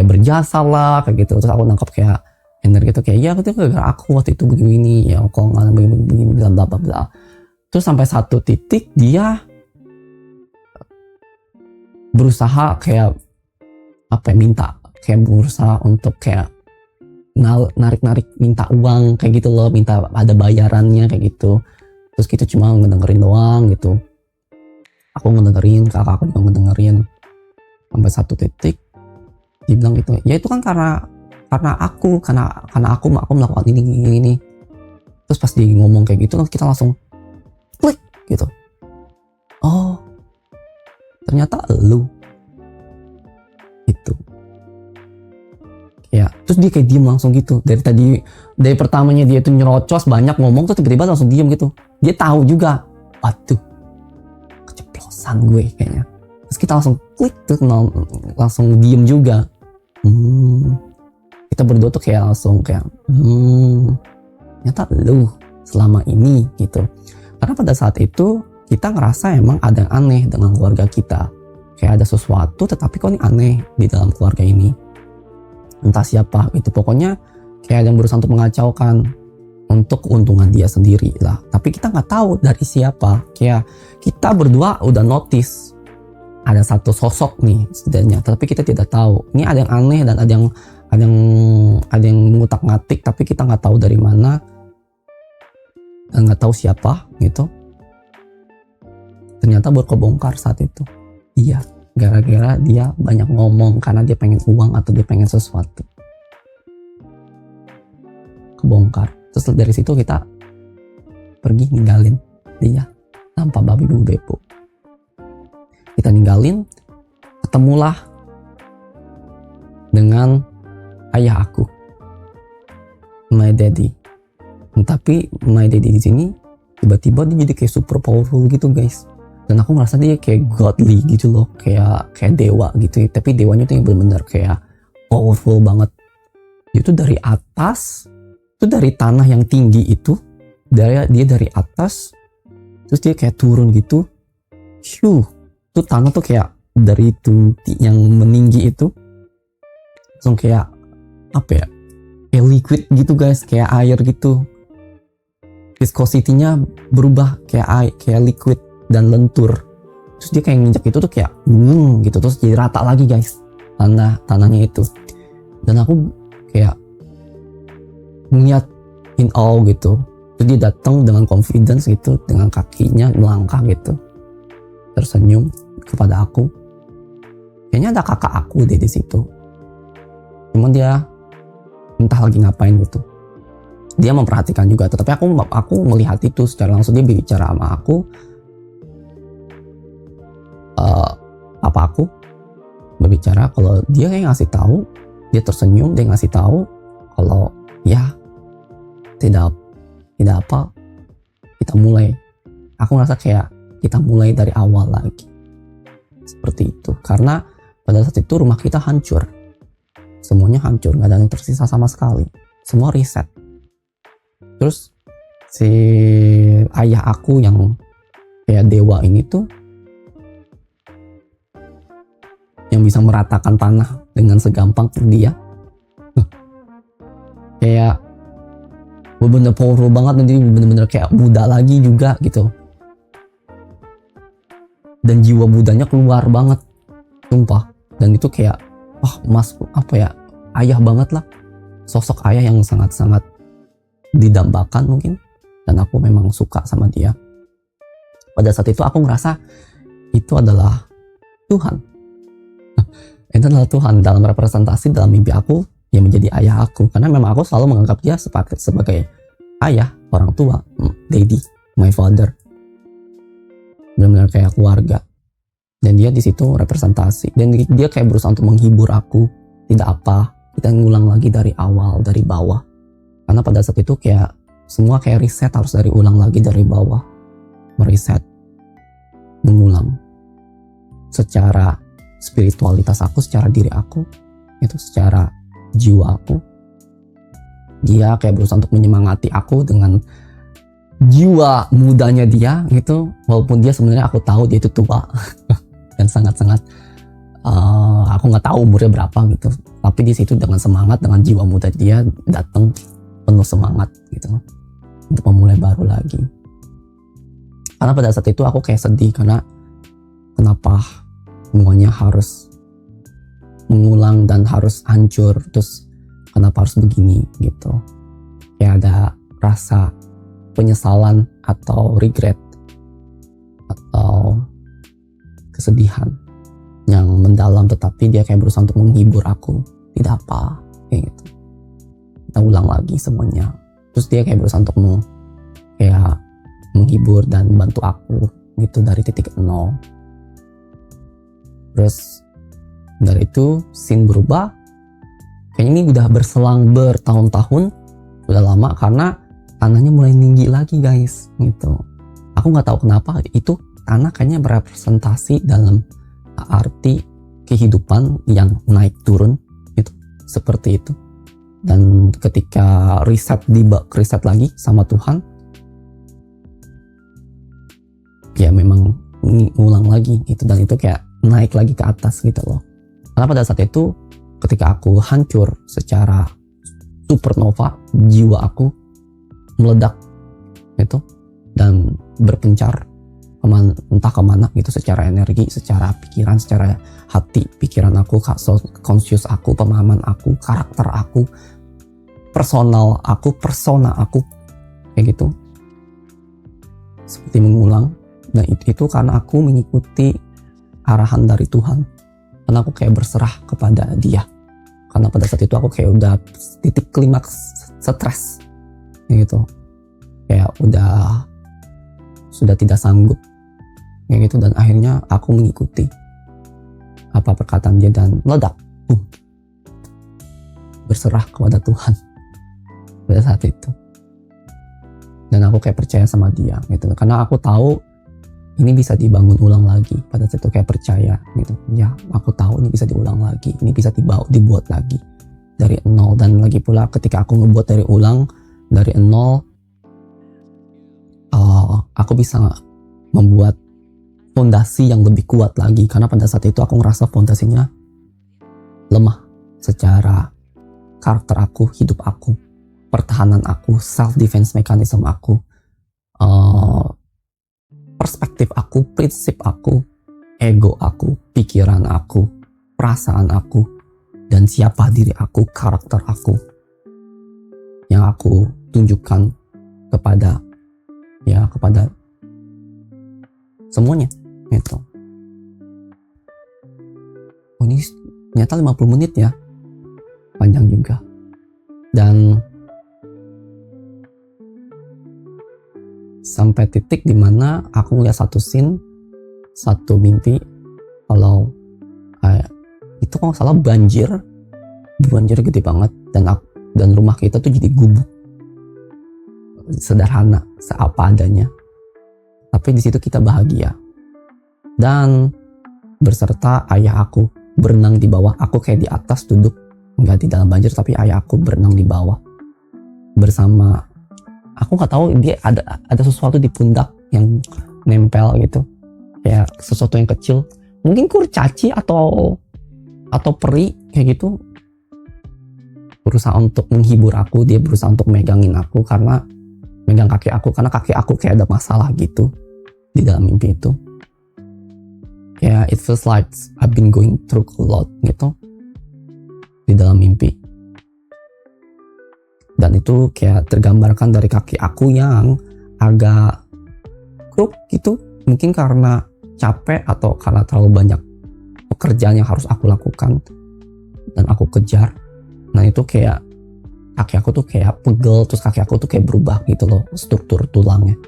berjasa lah kayak gitu. Terus aku nangkep kayak energi gitu, kayak ya itu gara-gara aku waktu itu begini ya, kok nggak begini bla bla bla. Terus sampai satu titik dia berusaha kayak minta, kayak berusaha untuk kayak narik minta uang kayak gitu loh, minta ada bayarannya kayak gitu. Terus kita cuma ngedengerin doang gitu. Aku ngedengerin, kakak aku juga ngedengerin. Sampai satu titik dia bilang gitu, ya itu kan karena aku melakukan ini. Terus pas dia ngomong kayak gitu, kita langsung klik gitu. Oh, ternyata lu itu ya. Terus dia kayak diem langsung gitu. Dari pertamanya dia tuh nyerocos banyak ngomong, tuh tiba-tiba langsung diem gitu. Dia tahu juga, waduh keceplosan gue kayaknya. Terus kita langsung klik tuh, langsung diem juga. Kita berdua tuh kayak langsung kayak ternyata lu selama ini gitu. Karena pada saat itu kita ngerasa emang ada yang aneh dengan keluarga kita. Kayak ada sesuatu tetapi kok ini aneh di dalam keluarga ini. Entah siapa itu, pokoknya kayak ada yang berusaha untuk mengacaukan untuk keuntungan dia sendiri lah. Tapi kita nggak tahu dari siapa. Kayak kita berdua udah notice ada satu sosok nih setidaknya, tapi kita tidak tahu. Ini ada yang aneh dan ada yang mengutak-ngatik, tapi kita nggak tahu dari mana dan nggak tahu siapa gitu. Ternyata baru kebongkar saat itu. Iya, gara-gara dia banyak ngomong karena dia pengen uang atau dia pengen sesuatu. Kebongkar. Terus dari situ kita pergi ninggalin dia tanpa babi bu bepo. Kita ninggalin, ketemulah dengan ayah aku, my daddy. Tapi my daddy di sini tiba-tiba dia jadi kayak super powerful gitu guys. Dan aku ngerasa dia kayak godly gitu loh, kayak dewa gitu. Tapi dewanya tuh yang benar-benar kayak powerful banget. Itu dari atas, itu dari tanah yang tinggi itu, dia dari atas, terus dia kayak turun gitu. Itu tanah tuh kayak dari itu yang meninggi itu, langsung kayak apa ya? Kayak liquid gitu guys, kayak air gitu. Viscosity-nya berubah kayak liquid dan lentur. Terus dia kayak nginjak itu tuh kayak gitu, terus jadi rata lagi guys tanahnya itu. Dan aku kayak ngeliat in awe gitu. Terus dia datang dengan confidence gitu, dengan kakinya melangkah gitu, tersenyum kepada aku. Kayaknya ada kakak aku deh di situ. Cuman dia entah lagi ngapain gitu. Dia memperhatikan juga, tetapi aku melihat itu secara langsung. Dia bicara sama aku, apa aku berbicara kalau dia kayak ngasih tahu, dia tersenyum, dia ngasih tahu kalau ya tidak apa, kita mulai. Aku ngerasa kayak kita mulai dari awal lagi, seperti itu. Karena pada saat itu rumah kita hancur, semuanya hancur, nggak ada yang tersisa sama sekali, semua reset. Terus si ayah aku yang kayak dewa ini tuh, yang bisa meratakan tanah dengan segampang dia, kayak bener-bener powerful banget. Dan dia bener-bener kayak muda lagi juga gitu, dan jiwa mudanya keluar banget, sumpah. Dan itu kayak wah, mas apa ya, ayah banget lah, sosok ayah yang sangat-sangat didambakan mungkin, dan aku memang suka sama dia. Pada saat itu aku ngerasa itu adalah Tuhan. Itu adalah Tuhan dalam representasi dalam mimpi aku yang menjadi ayah aku, karena memang aku selalu menganggap dia sebagai ayah, orang tua, daddy, my father, benar-benar kayak keluarga. Dan dia di situ representasi, dan dia kayak berusaha untuk menghibur aku. Tidak apa, kita ngulang lagi dari awal, dari bawah. Karena pada saat itu kayak semua kayak reset, harus dari ulang lagi dari bawah, mereset, mengulang secara spiritualitas aku, secara diri aku, itu secara jiwa aku. Dia kayak berusaha untuk menyemangati aku dengan jiwa mudanya dia gitu, walaupun dia sebenarnya aku tahu dia itu tua dan sangat-sangat aku nggak tahu umurnya berapa gitu, tapi di situ dengan semangat, dengan jiwa muda dia datang penuh semangat gitu untuk memulai baru lagi. Karena pada saat itu aku kayak sedih, karena kenapa semuanya harus mengulang dan harus hancur, terus kenapa harus begini gitu. Kayak ada rasa penyesalan atau regret atau kesedihan yang mendalam, tetapi dia kayak berusaha untuk menghibur aku. Tidak apa, kayak gitu. Kita ulang lagi semuanya. Terus dia kayak berusaha untuk kayak menghibur dan bantu aku gitu dari titik nol. Terus dari itu scene berubah. Kayaknya ini udah berselang bertahun-tahun, udah lama, karena tanahnya mulai tinggi lagi guys gitu. Aku nggak tahu kenapa itu tanah kayaknya berepresentasi dalam arti kehidupan yang naik turun gitu, seperti itu. Dan ketika reset lagi sama Tuhan, ya memang ngulang lagi gitu, dan itu kayak naik lagi ke atas gitu loh. Karena pada saat itu ketika aku hancur secara supernova, jiwa aku meledak gitu dan berpencar entah kemana gitu, secara energi, secara pikiran, secara hati, pikiran aku, conscious aku, pemahaman aku, karakter aku, personal aku, persona aku, kayak gitu, seperti mengulang. Dan itu karena aku mengikuti arahan dari Tuhan, karena aku kayak berserah kepada dia. Karena pada saat itu aku kayak udah titik klimaks stres gitu, kayak sudah tidak sanggup kayak gitu, dan akhirnya aku mengikuti apa perkataan dia dan meledak, berserah kepada Tuhan pada saat itu. Dan aku kayak percaya sama dia gitu, karena aku tahu ini bisa dibangun ulang lagi. Pada saat itu kayak percaya gitu, ya aku tahu ini bisa diulang lagi, ini bisa dibuat lagi dari nol. Dan lagi pula ketika aku ngebuat dari nol, aku bisa membuat fondasi yang lebih kuat lagi. Karena pada saat itu aku ngerasa fondasinya lemah secara karakter aku, hidup aku, pertahanan aku, self defense mechanism aku, perspektif aku, prinsip aku, ego aku, pikiran aku, perasaan aku, dan siapa diri aku, karakter aku yang aku tunjukkan kepada semuanya gitu. Oh, ini ternyata 50 menit ya, panjang juga. Dan sampai titik dimana aku ngeliat satu scene, satu mimpi, kalau itu kalau salah banjir gede banget, dan rumah kita tuh jadi gubuk, sederhana, seapa adanya, tapi di situ kita bahagia. Dan berserta ayah aku berenang di bawah, aku kayak di atas duduk, nggak di dalam banjir, tapi ayah aku berenang di bawah bersama. Aku nggak tahu, dia ada sesuatu di pundak yang nempel gitu, kayak sesuatu yang kecil, mungkin kurcaci atau peri kayak gitu, berusaha untuk menghibur aku. Dia berusaha untuk megangin aku, karena megang kaki aku, karena kaki aku kayak ada masalah gitu di dalam mimpi itu. Kayak it feels like I've been going through a lot gitu di dalam mimpi. Dan itu kayak tergambarkan dari kaki aku yang agak kruk gitu, mungkin karena capek atau karena terlalu banyak pekerjaan yang harus aku lakukan dan aku kejar. Nah itu kayak kaki aku tuh kayak pegel, terus kaki aku tuh kayak berubah gitu loh struktur tulangnya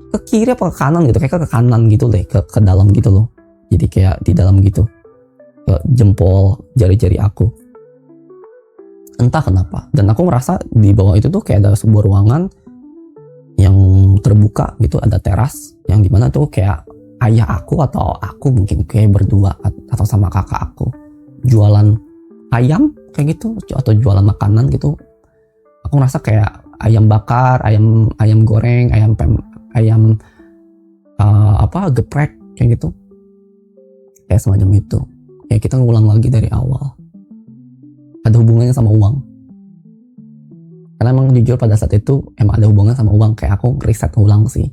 ke kiri apa ke kanan gitu, kayak ke kanan gitu deh, ke dalam gitu loh, jadi kayak di dalam gitu ke jempol jari-jari aku, entah kenapa. Dan aku merasa di bawah itu tuh kayak ada sebuah ruangan yang terbuka gitu, ada teras yang dimana tuh kayak ayah aku atau aku mungkin kayak berdua atau sama kakak aku jualan ayam kayak gitu atau jualan makanan gitu. Aku ngerasa kayak ayam bakar, ayam goreng, ayam geprek kayak gitu, kayak semacam itu. Kayak kita ngulang lagi dari awal, ada hubungannya sama uang. Karena emang jujur pada saat itu emang ada hubungan sama uang, kayak aku riset ulang sih.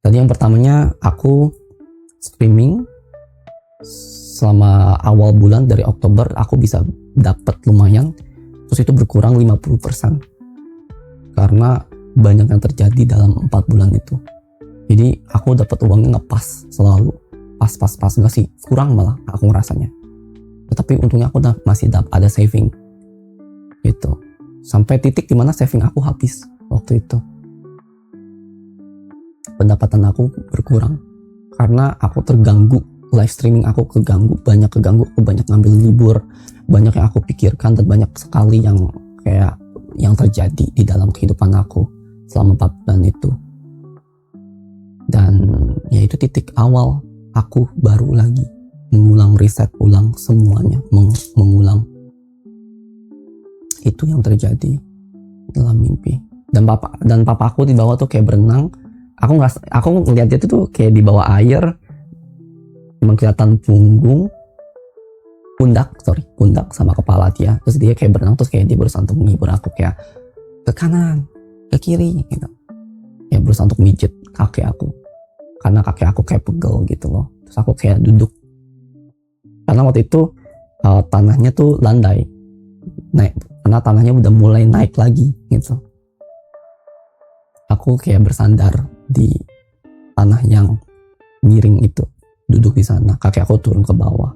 Tadi yang pertamanya aku streaming selama awal bulan dari Oktober aku bisa dapat lumayan, terus itu berkurang 50% karena banyak yang terjadi dalam 4 bulan itu. Jadi aku dapat uangnya nggak pas, selalu pas nggak sih, kurang malah aku ngerasanya. Tetapi untungnya aku masih ada saving gitu, sampai titik dimana saving aku habis waktu itu. Pendapatan aku berkurang karena aku terganggu, live streaming aku banyak keganggu, aku banyak ngambil libur, banyak yang aku pikirkan dan banyak sekali yang kayak yang terjadi di dalam kehidupan aku selama 4 bulan itu. Dan ya itu titik awal aku baru lagi mengulang, riset ulang semuanya, mengulang. Itu yang terjadi dalam mimpi. Dan papa aku di bawah tuh kayak berenang. Aku ngeliat dia tuh kayak di bawah air, cuma kelihatan pundak sama kepala dia. Terus dia kayak berenang, terus kayak dia berusaha untuk menghibur aku kayak ke kanan, ke kiri gitu. Ya berusaha untuk mijit kaki aku, karena kaki aku kayak pegel gitu loh. Terus aku kayak duduk, karena waktu itu tanahnya tuh landai, naik, karena tanahnya udah mulai naik lagi gitu. Aku kayak bersandar di tanah yang miring itu, duduk di sana, kaki aku turun ke bawah,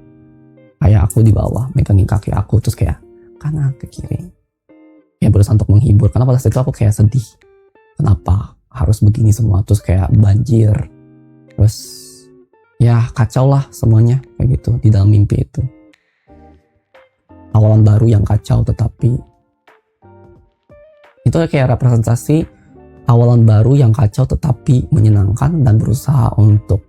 ayah aku di bawah megangin kaki aku, terus kayak kanan ke kiri, ya berusaha untuk menghibur. Karena pada saat itu aku kayak sedih, kenapa harus begini semua, terus kayak banjir, terus ya kacau lah semuanya kayak gitu di dalam mimpi itu. Awalan baru yang kacau, tetapi itu kayak representasi awalan baru yang kacau tetapi menyenangkan, dan berusaha untuk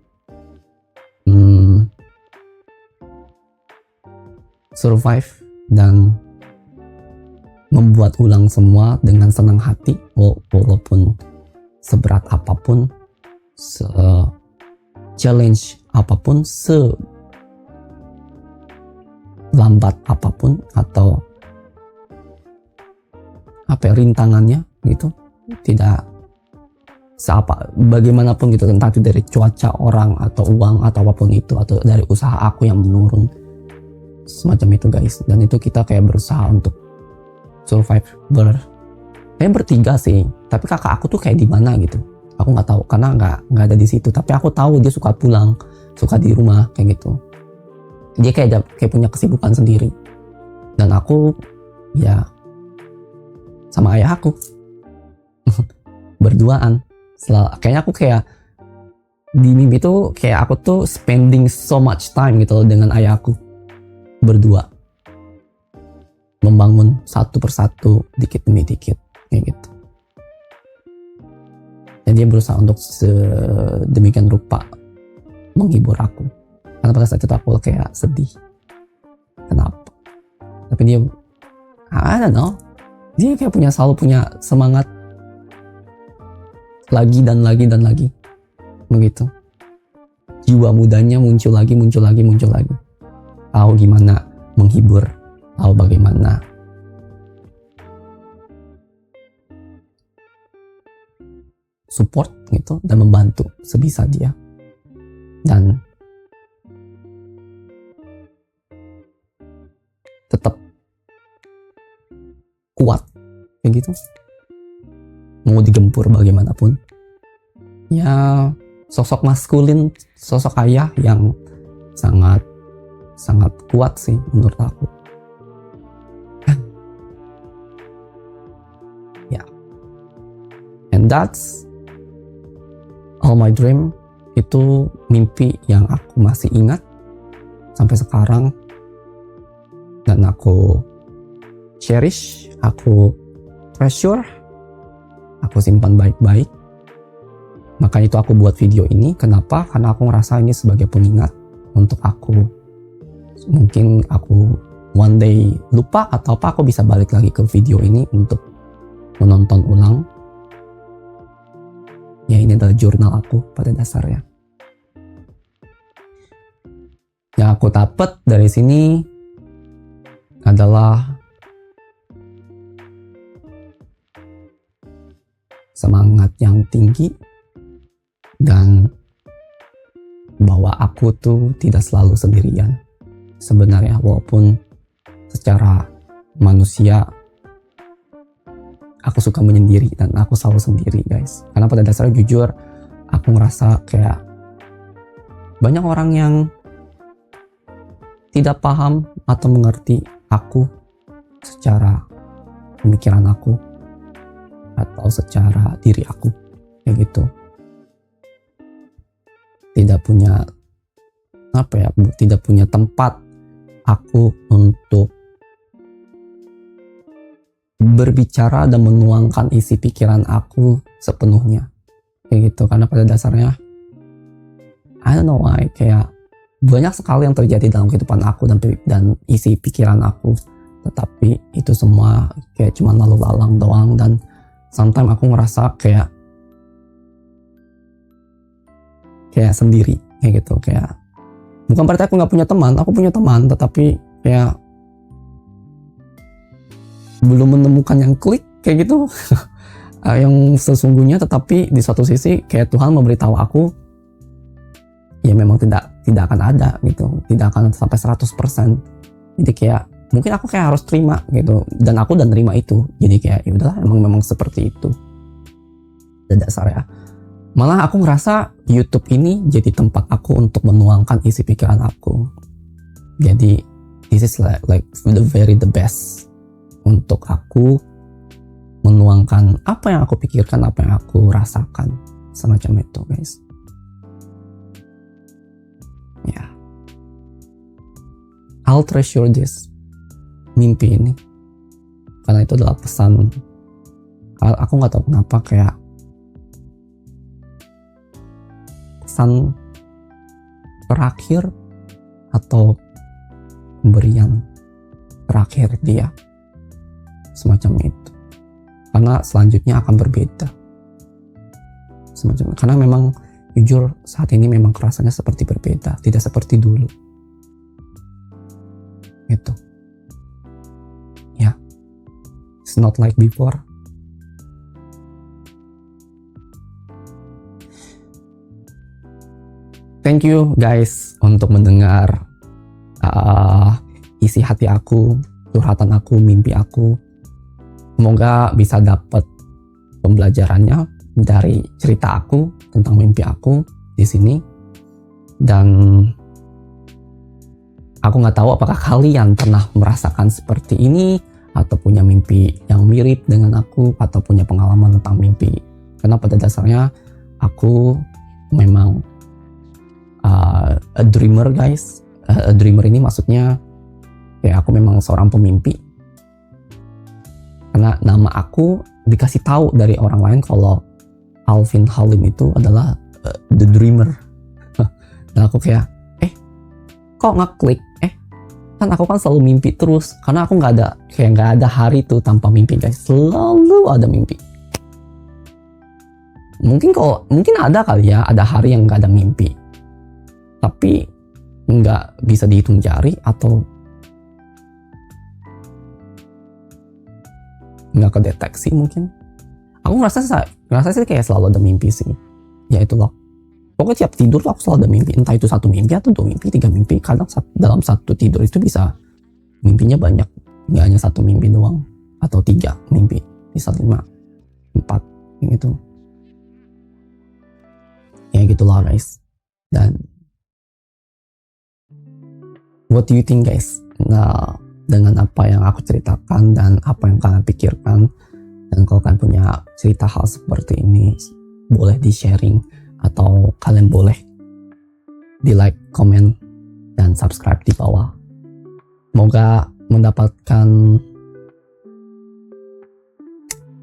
survive dan membuat ulang semua dengan senang hati, walaupun seberat apapun, challenge apapun, lambat apapun, atau rintangannya gitu, tidak bagaimanapun gitu, entah itu dari cuaca, orang, atau uang, atau apapun itu, atau dari usaha aku yang menurun, semacam itu guys. Dan itu kita kayak berusaha untuk survive kayak bertiga sih, tapi kakak aku tuh kayak di mana gitu aku nggak tahu, karena nggak ada di situ. Tapi aku tahu dia suka pulang, suka di rumah kayak gitu. Dia kayak punya kesibukan sendiri, dan aku ya sama ayah aku berduaan. Kayaknya aku kayak di mimpi tuh kayak aku tuh spending so much time gitu loh dengan ayah aku, berdua membangun satu persatu, dikit demi dikit kayak gitu. Dan dia berusaha untuk sedemikian rupa menghibur aku, karena pada saat itu aku kayak sedih, kenapa. Tapi dia, I don't know, dia kayak selalu punya semangat lagi dan lagi dan lagi begitu. Jiwa mudanya muncul lagi, tahu gimana menghibur, tahu bagaimana support gitu, dan membantu sebisa dia. Dan tetap kuat kayak gitu, mau digempur bagaimanapun. Ya sosok maskulin, sosok ayah yang sangat kuat sih menurut aku. Ya, and that's all my dream. Itu mimpi yang aku masih ingat sampai sekarang, dan aku cherish, aku treasure, aku simpan baik-baik. Makanya itu aku buat video ini. Kenapa? Karena aku ngerasa ini sebagai pengingat untuk aku. Mungkin aku one day lupa atau apa, aku bisa balik lagi ke video ini untuk menonton ulang. Ya, ini adalah jurnal aku pada dasarnya. Yang aku dapat dari sini adalah semangat yang tinggi, dan bahwa aku tuh tidak selalu sendirian sebenarnya, walaupun secara manusia aku suka menyendiri dan aku selalu sendiri guys. Karena pada dasarnya jujur aku ngerasa kayak banyak orang yang tidak paham atau mengerti aku secara pemikiran aku atau secara diri aku kayak gitu. Tidak punya tempat aku untuk berbicara dan menuangkan isi pikiran aku sepenuhnya kayak gitu. Karena pada dasarnya I don't know why, kayak banyak sekali yang terjadi dalam kehidupan aku dan isi pikiran aku, tetapi itu semua kayak cuma lalu lalang doang. Dan sometimes aku ngerasa kayak sendiri kayak gitu. Kayak bukan berarti aku nggak punya teman, aku punya teman, tetapi kayak belum menemukan yang klik kayak gitu yang sesungguhnya. Tetapi di satu sisi kayak Tuhan memberitahu aku ya memang tidak akan ada gitu, tidak akan sampai 100%. Jadi kayak mungkin aku kayak harus terima gitu, dan aku udah nerima itu. Jadi kayak ya udahlah, memang seperti itu pada dasarnya. Malah aku ngerasa YouTube ini jadi tempat aku untuk menuangkan isi pikiran aku. Jadi this is like the best untuk aku menuangkan apa yang aku pikirkan, apa yang aku rasakan, semacam itu guys. Ya, I'll treasure this mimpi ini karena itu adalah pesan. Aku nggak tahu kenapa, kayak pesan terakhir atau pemberian terakhir dia, semacam itu. Karena selanjutnya akan berbeda, semacam. Karena memang jujur saat ini memang rasanya seperti berbeda, tidak seperti dulu. Gitu. Ya, it's not like before. Thank you guys untuk mendengar isi hati aku, curhatan aku, mimpi aku. Semoga bisa dapat pembelajarannya dari cerita aku tentang mimpi aku di sini. Dan aku nggak tahu apakah kalian pernah merasakan seperti ini atau punya mimpi yang mirip dengan aku atau punya pengalaman tentang mimpi. Karena pada dasarnya aku memang a dreamer guys. A dreamer ini maksudnya kayak aku memang seorang pemimpi. Karena nama aku dikasih tahu dari orang lain kalau Alvin Halim itu adalah the dreamer. Dan aku kayak kok ngeklik, kan aku kan selalu mimpi terus. Karena aku nggak ada hari tuh tanpa mimpi guys, selalu ada mimpi. Mungkin ada kali ya, ada hari yang nggak ada mimpi, tapi nggak bisa dihitung jari atau nggak kedeteksi mungkin. Aku ngerasa sih kayak selalu ada mimpi sih. Ya itu loh. Pokoknya tiap tidur tuh aku selalu ada mimpi. Entah itu 1 mimpi atau 2 mimpi, 3 mimpi. Kadang dalam satu tidur itu bisa mimpinya banyak. Nggak hanya 1 mimpi doang. atau 3 mimpi, bisa 5, 4 yang itu. Ya gitulah guys. Dan what do you think guys? Nah, dengan apa yang aku ceritakan dan apa yang kalian pikirkan, dan kalau kalian punya cerita hal seperti ini, boleh di sharing atau kalian boleh di like, komen, dan subscribe di bawah. Semoga mendapatkan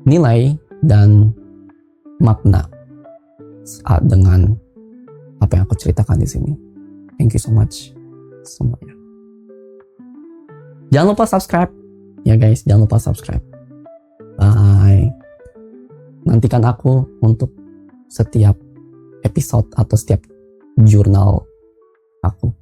nilai dan makna saat dengan apa yang aku ceritakan di sini. Thank you so much semuanya. Jangan lupa subscribe ya guys, jangan lupa subscribe. Bye. Nantikan aku untuk setiap episode atau setiap jurnal aku.